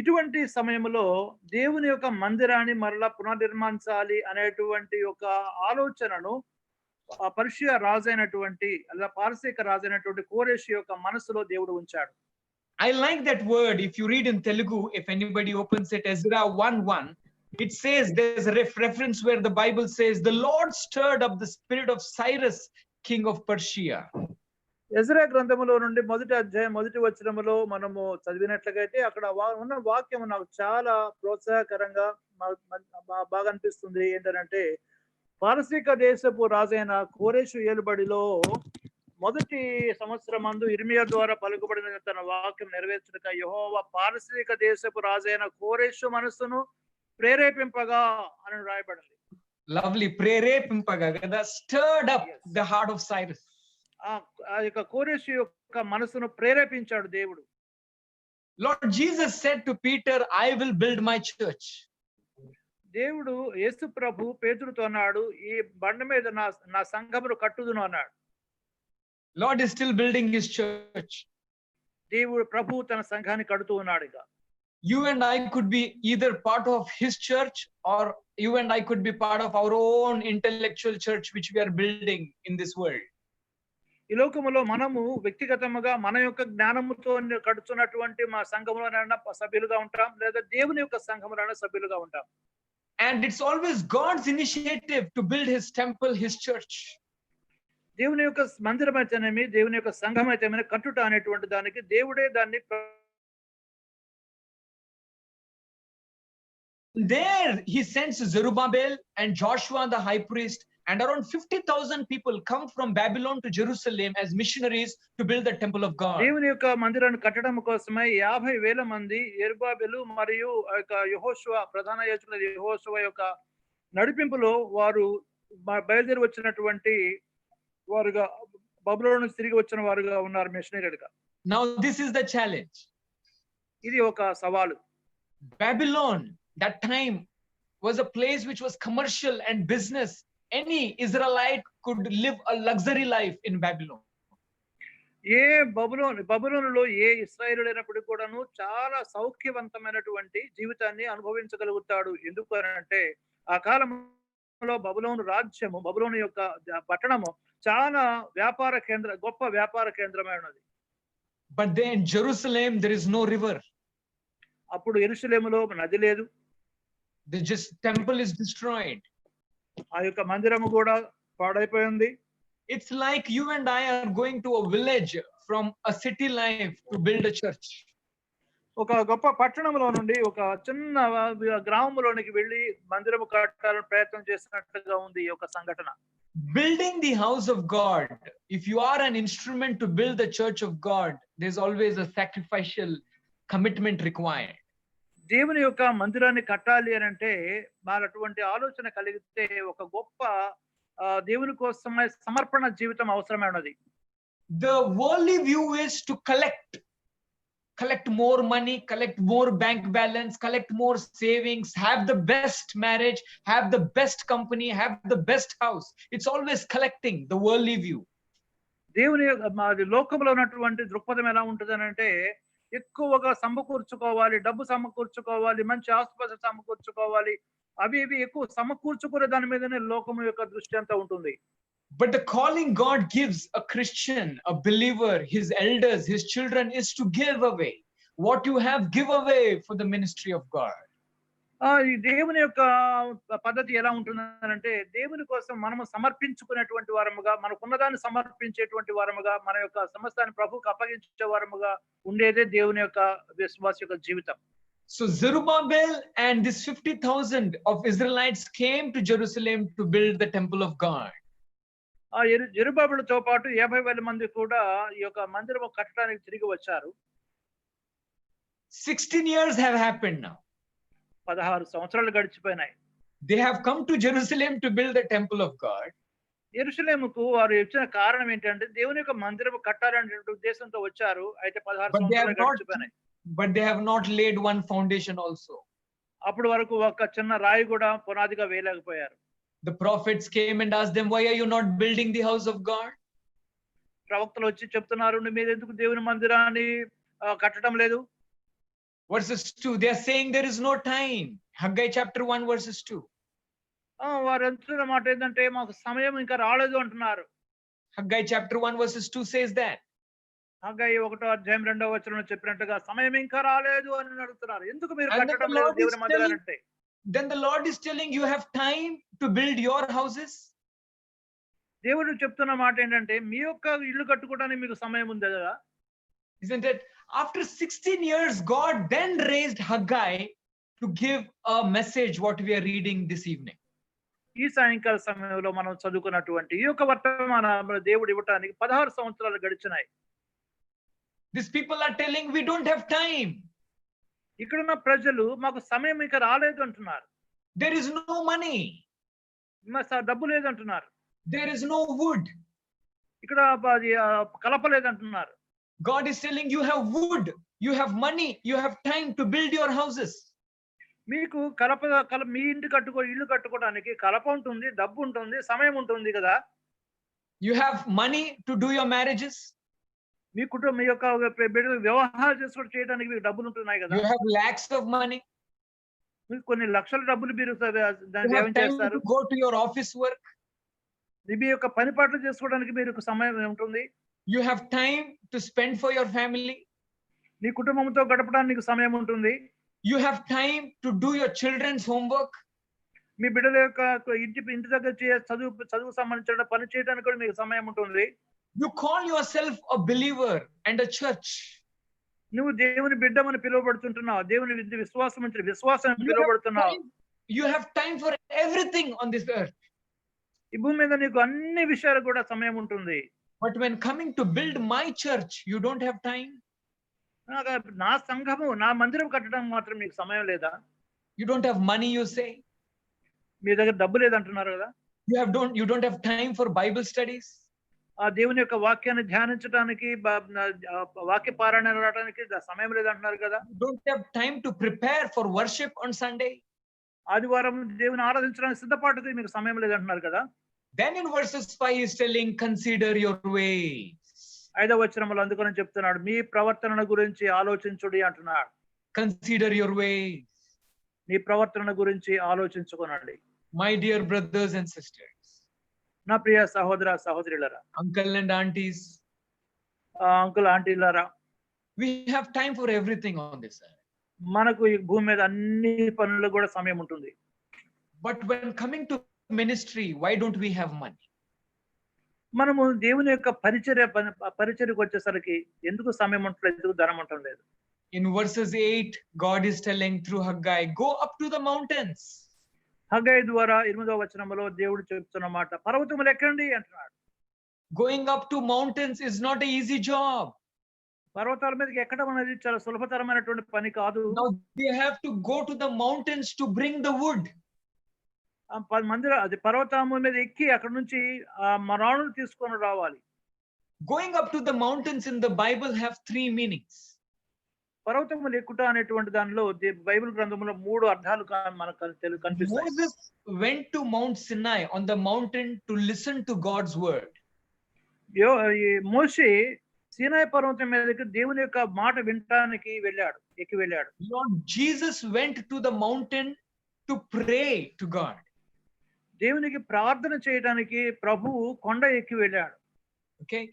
ఇటువంటి సమయంలో దేవుని యొక్క మందిరాన్ని మరలా పునర్నిర్మించాలి అనేటువంటి ఒక ఆలోచనను పర్షియా రాజైనటువంటి అలా పారసీక రాజైనటువంటి కోరెషు యొక్క మనసులో దేవుడు ఉంచాడు. I like that word. If you read in Telugu, if anybody opens it, Ezra 1:1, it says there's a reference where the Bible says the Lord stirred up the spirit of Cyrus, king of Persia. యెజ్రా గ్రంథములో నుండి మొదటి అధ్యాయం మొదటి వచనములో మనము చదివినట్లయితే అక్కడ ఉన్న వాక్యం నాకు చాలా ప్రోత్సాహకరంగా బాగా అనిపిస్తుంది. ఏంటనంటే పారసీక దేశపు రాజైన కోరెషు ఏలుబడిలో మొదటి సంవత్సరమందు ఇర్మియా ద్వారా పలుకుబడిన తన వాక్యం నెరవేర్చుటకై యెహోవా పారసీక దేశపు రాజైన కోరెషు మనస్సును ప్రేరేపింపగా అని రాయబడింది. Lovely. Prerepimpaga kada stirred up Yes. the heart of Cyrus. ఆ యొక్క కోరెషు యొక్క మనసును ప్రేరేపించాడు దేవుడు. Lord Jesus said to Peter, I will build my church. దేవుడు యేసు ప్రభు పేతురుతో అన్నాడు, ఈ బండ మీద నా సంఘమును కట్టుదును అన్నాడు. Lord is still building his church. దేవుడు ప్రభు తన సంఘాన్ని కడుతూ ఉన్నాడు. ఇక You and I could be either part of his church, or you and I could be part of our own intellectual church which we are building in this world. ఈ లోకములో మనము వ్యక్తిగతముగా మన యొక్క జ్ఞానముతో కడుతున్నటువంటి మా సంఘములోనైనా సభ్యులుగా ఉంటాం, లేదా దేవుని యొక్క సంఘములోనైనా సభ్యులుగా ఉంటాం. And it's always God's initiative to build his temple, his church. దేవుని యొక్క మందిరం అయితేనేమి, దేవుని యొక్క సంఘం అయితేనేమి కట్టుట అనేటువంటి దానికి దేవుడే దాన్ని There he sends Zerubbabel and Joshua the high priest, and around 50,000 people come from Babylon to Jerusalem as missionaries to build the temple of God. దేవుని యొక్క మందిరాన్ని కట్టడం కోసమై 50,000 మంది యెరుబాబెలు మరియు యెహోషువ ప్రధాన యాజకుడు యెహోషువ యొక్క నడిపింపులో వారు బయలుదేరి వచ్చినటువంటి వారుగా బబులోను నుంచి తిరిగి వచ్చిన వారుగా ఉన్నారు మిషనరీలుగా. Now this is the challenge. ఇది ఒక సవాలు. Babylon that time was a place which was commercial and business. Any Israelite could live a luxury life in Babylon. ఏ బబులోనులో ఏ ఇశ్రాయేలుడైనప్పటికీ కూడాను చాలా సౌఖ్యవంతమైనటువంటి జీవితాన్ని అనుభవించగలుగుతాడు. ఎందుకు అంటే ఆ కాలంలో బబులోను రాజ్యము, బబులోను యొక్క పట్టణము చాలా గొప్ప వ్యాపార కేంద్రమై ఉన్నది. But then in Jerusalem there is no river. అప్పుడు యెరూషలేములో నది లేదు. The temple is destroyed. ఆ యొక్క మందిరము కూడా పాడైపోయింది. It's like you and I are going to a village from a city life to build a church. ఒక గొప్ప పట్టణంలో నుండి ఒక చిన్న గ్రామంలోనికి వెళ్ళి మందిరము కట్టాలని ప్రయత్నం చేస్తున్నట్లుగా ఉంది ఈ యొక్క సంఘటన. Building the house of God, if you are an instrument to build the church of God, there's always a sacrificial commitment required. దేవుని యొక్క మందిరాన్ని కట్టాలి అని అంటే మరి అటువంటి ఆలోచన కలిగితే ఒక గొప్ప దేవుని కోసమే సమర్పణ జీవితం అవసరమే ఉన్నది. The worldly view is to collect more money, collect more bank balance, collect more savings, have the best marriage, have the best company, have the best house. It's always collecting, the worldly view. దేవుని లోకంలో ఉన్నటువంటి దృక్పథం ఎలా ఉంటుంది అని అంటే ఎక్కువగా సమకూర్చుకోవాలి, డబ్బు సమకూర్చుకోవాలి, మంచి ఆసుపత్రి సమకూర్చుకోవాలి, అవి ఎక్కువ సమకూర్చుకునే దాని మీదనే లోకము యొక్క దృష్టి అంతా ఉంటుంది. But the calling God gives a Christian, a believer, his elders, his children is to give away what you have, give away for the ministry of God. ఈ దేవుని యొక్క పద్ధతి ఎలా ఉంటుందంటే దేవుని కోసం మనము సమర్పించుకునేటువంటి వారముగా, మనకున్నదాన్ని సమర్పించేటువంటి వారముగా, మన యొక్క సమస్తాన్ని ప్రభువుకు అప్పగించే వారముగా ఉండేదే దేవుని యొక్క విశ్వాస యొక్క జీవితం. So Zerubbabel and this 50,000 of Israelites came to Jerusalem to build the temple of God. ఆ యెరుబాబెలుతో పాటు 50,000 మంది కూడా ఈ యొక్క మందిరము కట్టడానికి తిరిగి వచ్చారు. 16 years have happened now. 16 సంవత్సరాలు గడిచిపోయినాయి. They have come to Jerusalem to build the temple of God. యెరూషలేముకు వారు వచ్చిన కారణం ఏంటంటే దేవుని యొక్క మందిరము కట్టాలనే ఉద్దేశంతో వచ్చారు. అయితే 16 సంవత్సరాలు గడిచిపోయినాయి. But they have not laid one foundation also. అప్పుడు వరకు ఒక చిన్న రాయి కూడా పునాదిగా వేయలేకపోయారు. The prophets came and asked them, why are you not building the house of God? ప్రవక్తలు వచ్చి చెప్తున్నారు, మీరు ఎందుకు దేవుని మందిరాన్ని కట్టడం లేదు? Verses 2, they are saying there is no time. Haggai chapter 1 verses 2. వారు అంటున్న మాట ఏంటంటే మాకు సమయం ఇంకా రాలేదు అంటున్నారు. Haggai chapter 1 verses 2 says that. Haggai 1వ అధ్యాయం 2వ వచనంలో చెప్పినట్టుగా సమయం ఇంకా రాలేదు అని అడుగుతున్నారు. ఎందుకు మీరు కట్టడం లేదు దేవుని మందిరాన్ని అంటే? Then the Lord is telling you have time to build your houses. దేవుడు చెప్తున్న మాట ఏంటంటే మీ యొక్క ఇల్లు కట్టుకోవడానికి మీకు సమయం ఉంది కదా. Isn't it? After 16 years, God then raised Haggai to give a message what we are reading this evening. ఈ సాయంకాల సమయంలో మనం చదువుకున్నటువంటి ఈ యొక్క వర్తమానం దేవుడు ఇవ్వటానికి 16 సంవత్సరాలు గడిచినాయి. These people are telling we don't have time. ఇక్కడున్న ప్రజలు మాకు సమయం ఇక రాలేదు అంటున్నారు. There is no money. డబ్బు లేదు అంటున్నారు. There is no wood. ఇక్కడ కలప లేదు అంటున్నారు. God is telling you have wood, you have money, you have time to build your houses. మీకు మీ ఇల్లు కట్టుకోవడానికి కలప ఉంటుంది, డబ్బు ఉంటుంది, సమయం ఉంటుంది కదా. You have money to do your marriages. మీ కుటుంబం మీ యొక్క వివాహాలు చేసుకోవడం చేయడానికి మీకు డబ్బులు ఉంటున్నాయి కదా. You have lakhs of money. మీకు కొన్ని లక్షల డబ్బులు మీరు You have time to go to your office work. మీ యొక్క పని పాటలు చేసుకోవడానికి మీరు సమయం ఉంటుంది. You have time to spend for your family. నీ కుటుంబంతో గడపడానికి సమయం ఉంటుంది. You have time to do your children's homework. మీ బిడ్డల యొక్క ఇంటి దగ్గర చదువు సంబంధించిన పని చేయడానికి కూడా మీకు సమయం ఉంటుంది. You call yourself a believer and a church. నువ్వు దేవుని బిడ్డమని పిలువబడుతుంటున్నావు. దేవుని విశ్వాసం పిలువబడుతున్నావు. You have time for everything on this earth. ఈ భూమి మీద నీకు అన్ని విషయాలు కూడా సమయం ఉంటుంది. But when coming to build my church, you don't have time. నా సంఘము నా మందిరం కట్టడానికి మాత్రం మీకు సమయం లేదా? You don't have money, you say. మీ దగ్గర డబ్బు లేదంటున్నారు కదా. You don't have time for Bible studies. ఆ దేవుని యొక్క వాక్యాన్ని ధ్యానించడానికి వాక్య పారాయణ రావడానికి సమయం లేదంటున్నారు కదా. You don't have time to prepare for worship on Sunday. ఆదివారం దేవుని ఆరాధించడానికి సిద్ధపాటుకు మీకు సమయం లేదంటున్నారు కదా. Then in verses 5 is telling, consider your ways. 5వ వచనంలో అందుకని చెప్తున్నాడు, మీ ప్రవర్తన గురించి ఆలోచించుడి అంటున్నాడు. Consider your ways. నీ ప్రవర్తన గురించి ఆలోచించుకోనండి. My dear brothers and sisters. నా ప్రియ సహోదర సహోదరులారా. Uncle and aunties. అంకుల్ ఆంటీలారా. We have time for everything on this earth. మనకు ఈ భూమి మీద అన్ని పనులు కూడా సమయం ఉంటుంది. But when coming to ministry, why don't we have money? మనము దేవుని యొక్క పరిచర్యకు వచ్చేసరికి ఎందుకు సమయం ఉండలేదు, ధనం ఉండలేదు. In verses 8, God is telling through Haggai, go up to the mountains. Haggai ద్వారా 8వ వచనంలో దేవుడు చెప్తున్న మాట, పర్వతములు ఎక్కండి అంటున్నాడు. Going up to mountains is not an easy job. పర్వతాల మీదకి ఎక్కడం అనేది చాలా సులభతరమైనటువంటి పని కాదు. Now they have to go to the mountains to bring the wood. పర్వతము మీద ఎక్కి అక్కడ నుంచి రాళ్ళను తీసుకొని రావాలి. Going up to the mountains in the Bible have 3 meanings. పర్వతములు ఎక్కుట అనేటువంటి దానిలో బైబిల్ గ్రంథంలో 3 అర్థాలు మనకు కనిపిస్తాయి. Moses went to Mount Sinai on the mountain to listen to God's word. మోషే సీనాయి పర్వతం మీదకి దేవుని యొక్క మాట వినడానికి ఎక్కి వెళ్ళాడు. Lord Jesus went to the mountain to pray to God. దేవునికి ప్రార్థన చేయడానికి ప్రభువు కొండ ఎక్కి వెళ్ళాడు. Okay,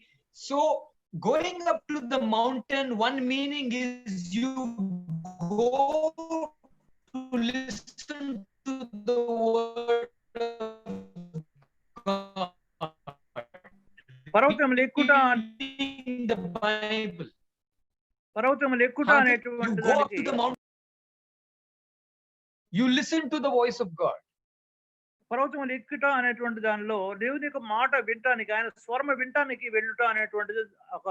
so going up to the mountain, one meaning is you go to listen to the word of God. పర్వతములు ఎక్కుట the Bible. పర్వతములు ఎక్కుట అనేటువంటి దానికి you listen to the voice of God. పర్వతములు ఎక్కుట అనేటువంటి దానిలో దేవుని యొక్క మాట వినటానికి, ఆయన స్వరం వినటానికి వెళ్ళుట అనేటువంటిది ఒక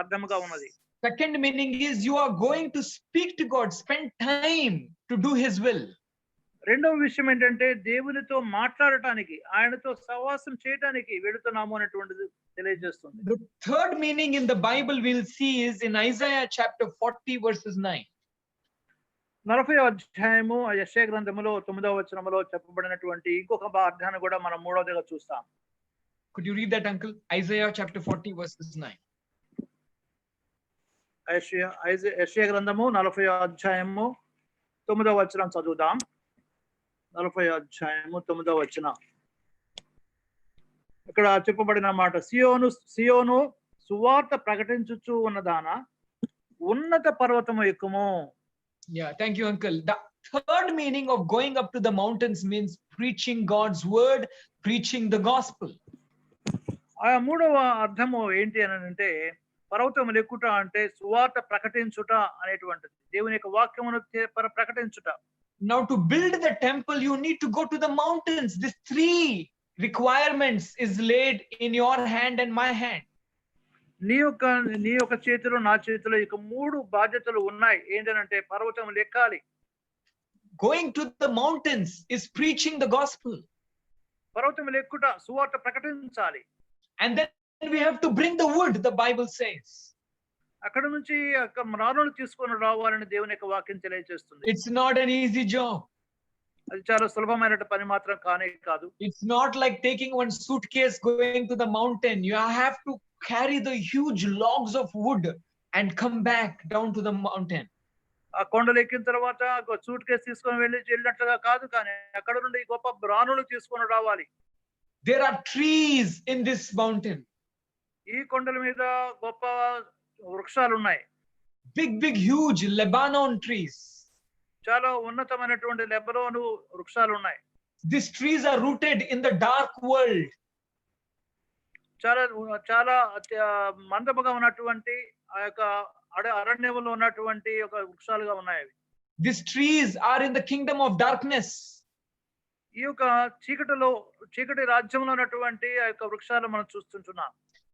అర్థముగా ఉన్నది. Second meaning is you are going to speak to God, spend time to do his will. రెండవ విషయం ఏంటంటే దేవునితో మాట్లాడటానికి, ఆయనతో సహవాసం చేయడానికి వెళుతున్నాము అనేటువంటిది తెలియజేస్తుంది. The third meaning in the Bible we'll see is in Isaiah chapter 40 verses 9. 40వ అధ్యాయము యెషయా గ్రంథములో 9వ వచనములో చెప్పబడినటువంటి ఇంకొక అర్థాన్ని కూడా మనం మూడవదిగా చూస్తాం. Could you read that, uncle? Isaiah chapter 40 verses 9. యెషయా గ్రంథము 40వ అధ్యాయము 9వ వచనం చదువుదాం. 40వ అధ్యాయము 9వ వచనం. ఇక్కడ చెప్పబడిన మాట, సియోను సువార్త ప్రకటించుచు ఉన్నదానా, ఉన్నత పర్వతము ఎక్కుము. Yeah, thank you, uncle. The third meaning of going up to the mountains means preaching God's word, preaching the gospel. ఆ మూడవ అర్థము ఏంటి అనంటే పర్వతములు ఎక్కుట అంటే సువార్త ప్రకటించుట అనేటువంటిది. దేవుని యొక్క వాక్యమును ప్రకటించుట. Now to build the temple, you need to go to the mountains. These three requirements is laid in your hand and my hand. నీ యొక్క చేతిలో నా చేతిలో ఇక 3 బాధ్యతలు ఉన్నాయి. ఏంటనంటే పర్వతములు ఎక్కాలి. Going to the mountains is preaching the gospel. పర్వతములు ఎక్కుట సువార్త ప్రకటించాలి. And then we have to bring the wood, the Bible says. అక్కడ నుంచి రాళ్ళను తీసుకొని రావాలని దేవుని యొక్క వాక్యం తెలియజేస్తుంది. It's not an easy job. అది చాలా సులభమైన పని మాత్రం కానే కాదు. It's not like taking one suitcase going to the mountain. You have to carry the huge logs of wood and come back down to the mountain. ఆ కొండలు ఎక్కిన తర్వాత ఒక సూట్ కేసు తీసుకొని వెళ్ళినట్లుగా కాదు, కానీ అక్కడ నుండి గొప్ప రాళ్ళను తీసుకొని రావాలి. There are trees in this mountain. ఈ కొండల మీద గొప్ప వృక్షాలు ఉన్నాయి. Big huge Lebanon trees. చాలా ఉన్నతమైనటువంటి లెబనోను వృక్షాలు ఉన్నాయి. These trees are rooted in the dark world. చాలా చాలా మందముగా ఉన్నటువంటి ఆ యొక్క అరణ్యంలో ఉన్నటువంటి ఒక వృక్షాలుగా ఉన్నాయి. These trees are in the kingdom of darkness. ఈ యొక్క చీకటి రాజ్యంలో ఉన్నటువంటి ఆ యొక్క వృక్షాలు మనం చూస్తుంటున్నాం.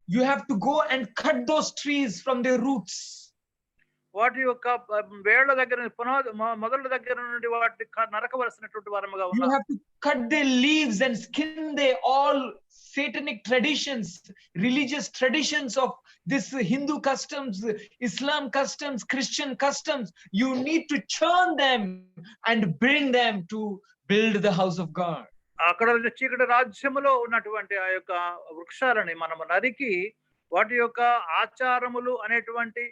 You have to go and cut those trees from their roots. వాటి యొక్క వేళ్ల దగ్గర మొదళ్ళ దగ్గర నుండి వాటిని నరకవలసినటువంటి వారముగా ఉన్నాం. You have to cut their leaves and skin their all satanic traditions, religious traditions of this Hindu customs, Islam customs, Christian customs. You need to churn them and bring them to build the house of God. అక్కడ చీకటి రాజ్యములో ఉన్నటువంటి ఆ యొక్క వృక్షాలని మనము నరికి వాటి యొక్క ఆచారములు అనేటువంటి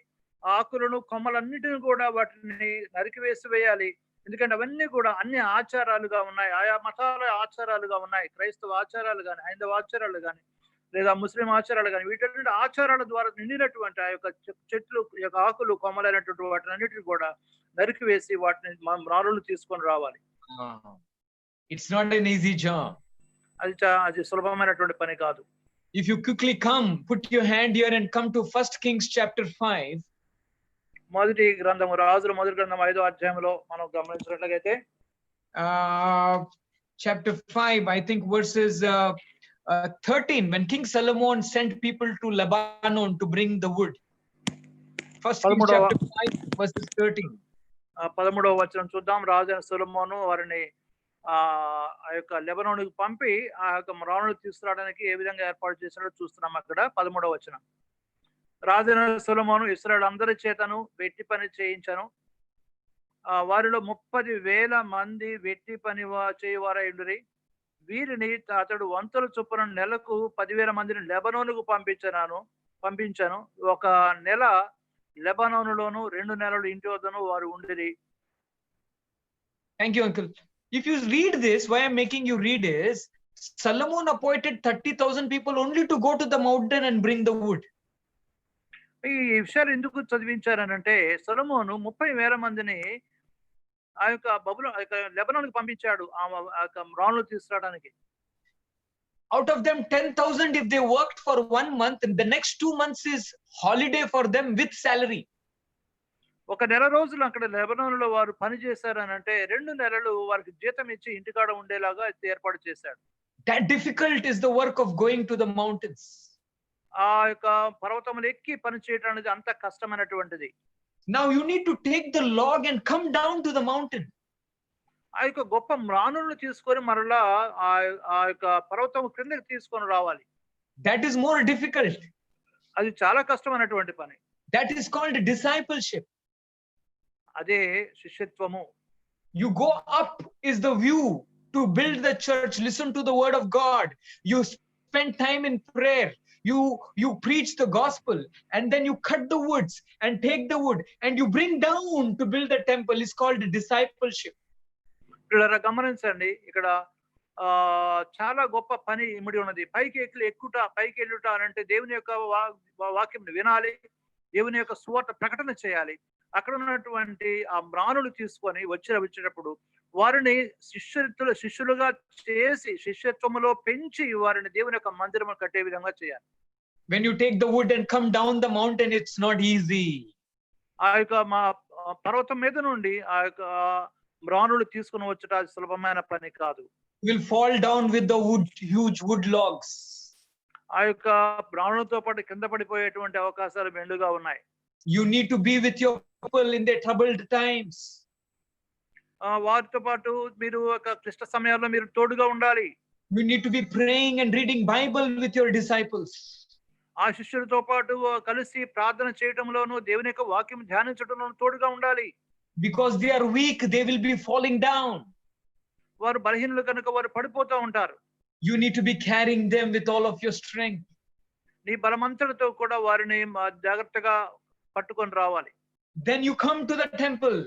ఆకులను కొమ్మలన్నిటిని కూడా వాటిని నరికి వేసివేయాలి. ఎందుకంటే అవన్నీ కూడా అన్ని ఆచారాలుగా ఉన్నాయి. ఆయా మతాల ఆచారాలుగా ఉన్నాయి. క్రైస్తవ ఆచారాలు కానీ, హైందవ ఆచారాలు కానీ, లేదా ముస్లిం ఆచారాలు కానీ, వీటన్నిటి ఆచారాల ద్వారా నిండినటువంటి ఆ యొక్క చెట్లు యొక్క ఆకులు కొమ్మలైనటువంటి వాటిని అన్నిటిని కూడా నరికి వేసి వాటిని మనం రాళ్ళు తీసుకొని రావాలి. It's not an easy job. అది సులభమైనటువంటి పని కాదు. If you quickly come, put your hand here and come to 1 Kings chapter 5. మొదటి గ్రంథము రాజుల మొదటి గ్రంథం 5వ అధ్యాయంలో మనం గమనించినట్లయితే chapter 5, I think verses 13, when King Solomon sent people to Lebanon to bring the wood. 1 Kings chapter 5 verses 13. 13వ వచనం చూద్దాం. రాజు సొలొమోను వారిని ఆ యొక్క లెబనోనుకు పంపి ఆ యొక్క రాళ్ళను తీసుకురావడానికి ఏ విధంగా ఏర్పాటు చేశాడో చూస్తున్నాం. అక్కడ 13వ వచనం. రాజైన సొలొమోను ఇశ్రాయేలు అందరి చేతను వెట్టి పని చేయించను. వారిలో 30,000 మంది వెట్టి పని చేయువారైండురి. వీరిని అతడు వంతుల చొప్పున నెలకు 10,000 మందిని లెబనోనుకు పంపించాను. ఒక నెల లెబనోనులోను 2 నెలలు ఇంటి వద్దను వారు ఉండిరి. Thank you, uncle. If you read this, why I'm making you read is Solomon appointed 30,000 people only to go to the mountain and bring the wood. ఈ విషయాలు ఎందుకు చదివించారనంటే సొలొమోను 30,000 మందిని ఆ యొక్క లెబనాన్‌కి పంపించాడు ఆ యొక్క రాళ్ళు తీసుకురావడానికి. Out of them 10,000 if they worked for 1 month, and the next 2 months is holiday for them with salary. ఒక నెల రోజులు అక్కడ లెబనాన్‌లో వారు పని చేశారనంటే 2 నెలలు వారికి జీతం ఇచ్చి ఇంటికాడ ఉండేలాగా ఏర్పాటు చేశాడు. That difficult is the work of going to the mountains. ఆ యొక్క పర్వతములు ఎక్కి పని చేయడం అనేది అంత కష్టమైనటువంటిది. Now you need to take the log and come down to the mountain. ఆ యొక్క గొప్ప మ్రానులను తీసుకొని మరలా ఆ యొక్క పర్వతం క్రిందకి తీసుకొని రావాలి. That is more difficult. అది చాలా కష్టమైనటువంటి పని. That is called discipleship. అదే శిష్యత్వము. You go up is the view to build the church. Listen to the word of God. You spend time in prayer. You preach the gospel, and then you cut the woods and take the wood and you bring down to build the temple. It's called discipleship. ఇక్కడ గమనించండి, ఇక్కడ చాలా గొప్ప పని ఇమిడి ఉన్నది. పైకి వెళ్ళుట అంటే దేవుని యొక్క వాక్యం వినాలి, దేవుని యొక్క సువార్త ప్రకటన చేయాలి. అక్కడ ఉన్నటువంటి ఆ మ్రానులు తీసుకొని వచ్చేటప్పుడు వారిని శిష్యులుగా చేసి శిష్యత్వములో పెంచి వారిని దేవుని యొక్క మందిరం కట్టే విధంగా చేయాలి. When you take the wood and come down the mountain, it's not easy. ఆ యొక్క పర్వతం మీద నుండి ఆ యొక్క మ్రానులు తీసుకుని వచ్చుట అది సులభమైన పని కాదు. You will fall down with the wood, huge wood logs. ఆ యొక్క మ్రానులతో పాటు కింద పడిపోయేటువంటి అవకాశాలు మెండుగా ఉన్నాయి. You need to be with your people in their troubled times. వారితో పాటు మీరు ఒక క్లిష్ట సమయాల్లో మీరు తోడుగా ఉండాలి. You need to be praying and reading Bible with your disciples. ఆ శిష్యులతో పాటు కలిసి ప్రార్థన చేయడంలోనూ దేవుని యొక్క వాక్యం ధ్యానించడంలోనూ తోడుగా ఉండాలి. Because they are weak, they will be falling down. వారు బలహీనులు కనుక వారు పడిపోతూ ఉంటారు. You need to be carrying them with all of your strength. నీ బలమంతటితో కూడా వారిని జాగ్రత్తగా పట్టుకొని రావాలి. Then you come to the temple.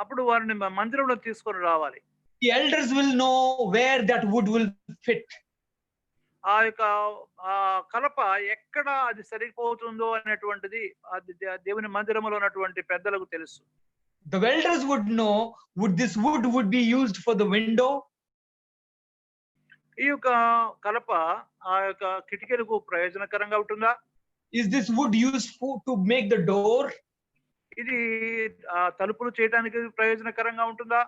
అప్పుడు వారిని మందిరంలో తీసుకొని రావాలి. The elders will know where that wood will fit. ఆ యొక్క కలప ఎక్కడ అది సరిపోతుందో అనేటువంటిది దేవుని మందిరంలో ఉన్నటువంటి పెద్దలకు తెలుసు. The elders would know, this wood would be used for the window. ఈ యొక్క కలప ఆ యొక్క కిటికీలకు ప్రయోజనకరంగా ఉంటుందా? Is this wood used to make the door? ఇది తలుపులు చేయడానికి ప్రయోజనకరంగా ఉంటుందా?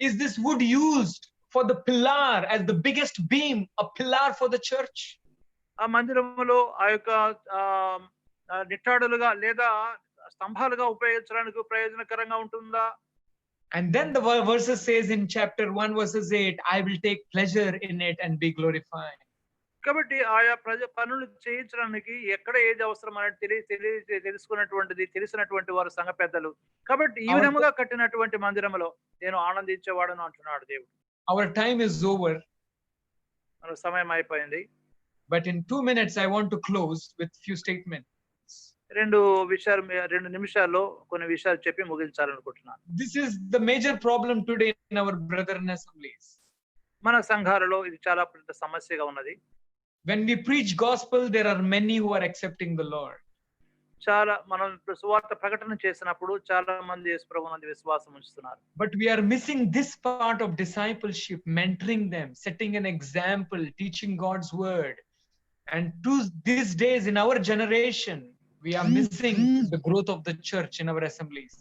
Is this wood used for the pillar as the biggest beam, a pillar for the church? ఆ మందిరంలో ఆ యొక్క నిట్టాడులుగా లేదా స్తంభాలుగా ఉపయోగించడానికి ప్రయోజనకరంగా ఉంటుందా? And then the verses says in chapter 1 verses 8, I will take pleasure in it and be glorified. కాబట్టి ఆయా పనులు చేయించడానికి ఎక్కడ ఏది అవసరం అనేది తెలిసినటువంటి వారు సంఘ పెద్దలు. కాబట్టి ఈ విధముగా కట్టినటువంటి మందిరంలో నేను ఆనందించేవాడను అంటున్నాడు దేవుడు. Our time is over. మన సమయం అయిపోయింది. But in 2 minutes I want to close with few statements. 2 నిమిషాల్లో కొన్ని విషయాలు చెప్పి ముగించాలనుకుంటున్నాను. This is the major problem today in our brethren assemblies. మన సంఘాలలో ఇది చాలా పెద్ద సమస్యగా ఉన్నది. When we preach gospel, there are many who are accepting the Lord. చాలా మనం సువార్త ప్రకటన చేసినప్పుడు చాలా మంది యేసు ప్రభువునందు విశ్వాసం ఉంచుతున్నారు. But we are missing this part of discipleship, mentoring them, setting an example, teaching God's word. And to these days in our generation, we are missing the growth of the church in our assemblies.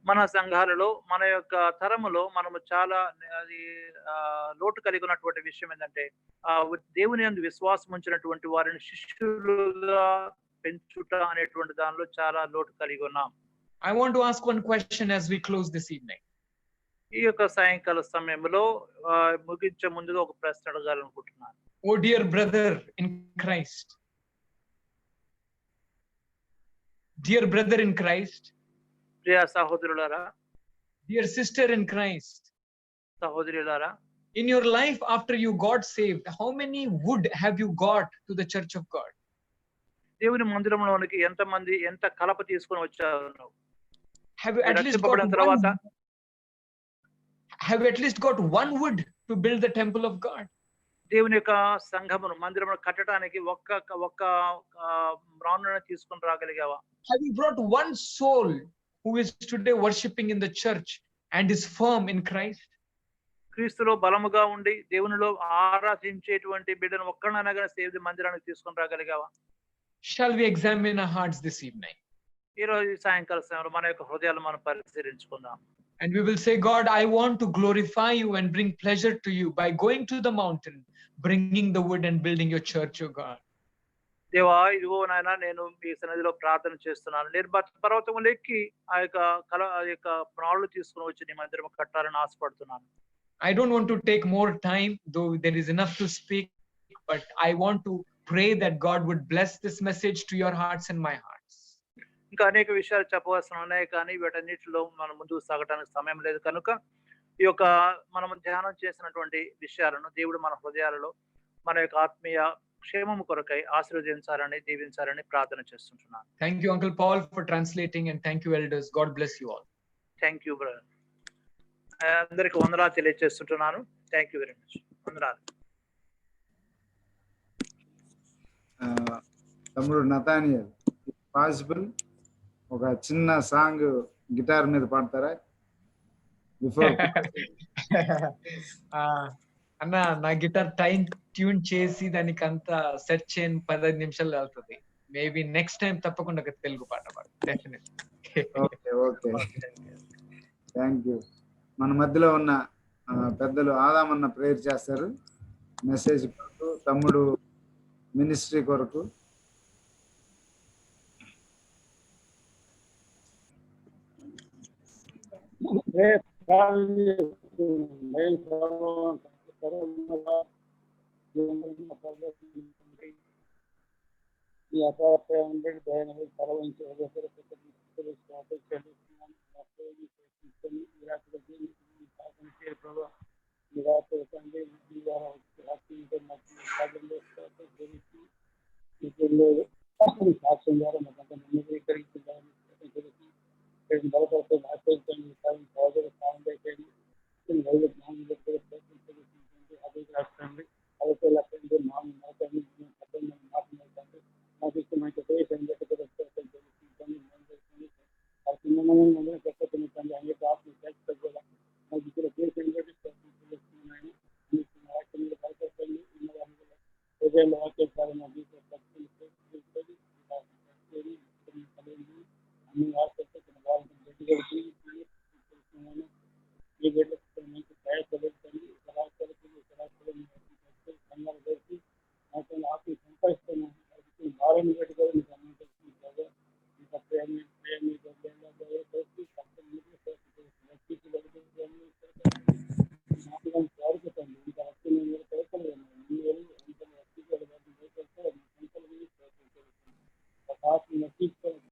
మన సంఘాలలో మన యొక్క తరములో మనము చాలా లోటు కలిగి ఉన్నటువంటి విషయం ఏంటంటే దేవుని యందు విశ్వాసం ఉంచినటువంటి వారిని శిష్యులుగా పెంచుట అనేటువంటి దానిలో చాలా లోటు కలిగి ఉన్నాం. I want to ask one question as we close this evening. ఈ యొక్క సాయంకాల సమయంలో ముగించే ముందుగా ఒక ప్రశ్న అడగాలనుకుంటున్నాను. Oh dear brother in Christ. Dear brother in Christ. ప్రియ సహోదరులారా, dear sister in Christ, సహోదరులారా, in your life after you got saved, how many wood have you got to the church of God? దేవుని మందిరంలోనికి ఎంత కలప తీసుకొని వచ్చారు? Have you at least got one wood to build the temple of God? దేవుని యొక్క సంఘమును మందిరమును కట్టడానికి ఒక్క రానును తీసుకొని రాగలిగావా? Have you brought one soul who is today worshiping in the church and is firm in Christ? క్రీస్తులో బలముగా ఉండి దేవునిలో ఆరాధించేటువంటి బిడ్డను ఒక్కననగా దేవుని మందిరానికి తీసుకొని రాగలిగావా? Shall we examine our hearts this evening? ఈ రోజు సాయంకాల సమయంలో మన యొక్క హృదయాలు మనం పరిశీలించుకుందాం. And we will say, God, I want to glorify you and bring pleasure to you by going to the mountain, bringing the wood and building your church, O God. దేవా, ఇదిగో నాయన, నేను మీ సన్నిధిలో ప్రార్థన చేస్తున్నాను. నేను పర్వతములు ఎక్కి ఆ యొక్క ప్రాణులు తీసుకుని వచ్చి నీ మందిరం కట్టాలని ఆశపడుతున్నాను. I don't want to take more time, though there is enough to speak, but I want to pray that God would bless this message to your hearts and my hearts. ఇంకా అనేక విషయాలు చెప్పవలసిన ఉన్నాయి, కానీ వీటన్నిటిలో మనం ముందుకు సాగడానికి సమయం లేదు కనుక ఈ యొక్క మనం ధ్యానం చేసినటువంటి విషయాలను దేవుడు మన హృదయాలలో మన యొక్క ఆత్మీయ క్షేమము కొరకై ఆశీర్వదించాలని దీవించాలని ప్రార్థన చేస్తుంటున్నాను. Thank you, Uncle Paul, for translating, and thank you, elders. God bless you all. Thank you, brother. అందరికి వందనాలు తెలియజేస్తుంటున్నాను. Thank you very much. వందనాలు. తమ్ముడు నతానియల్, పాసిబుల్ ఒక చిన్న సాంగ్ గిటార్ మీద పాడతారా బిఫోర్? అన్న నా గిటార్ టైం ట్యూన్ చేసి దానికి అంతా సెట్ చేయని 15 నిమిషాలు అవుతుంది. మేబీ నెక్స్ట్ టైం తప్పకుండా ఒక తెలుగు పాట పాడు. Definite. Okay okay, thank you. మన మధ్యలో ఉన్న పెద్దలు ఆదామన్న ప్రేయర్ చేస్తారు మెసేజ్ కొరకు, తమ్ముడు మినిస్ట్రీ కొరకు. సాక్ష్యం ద్వారా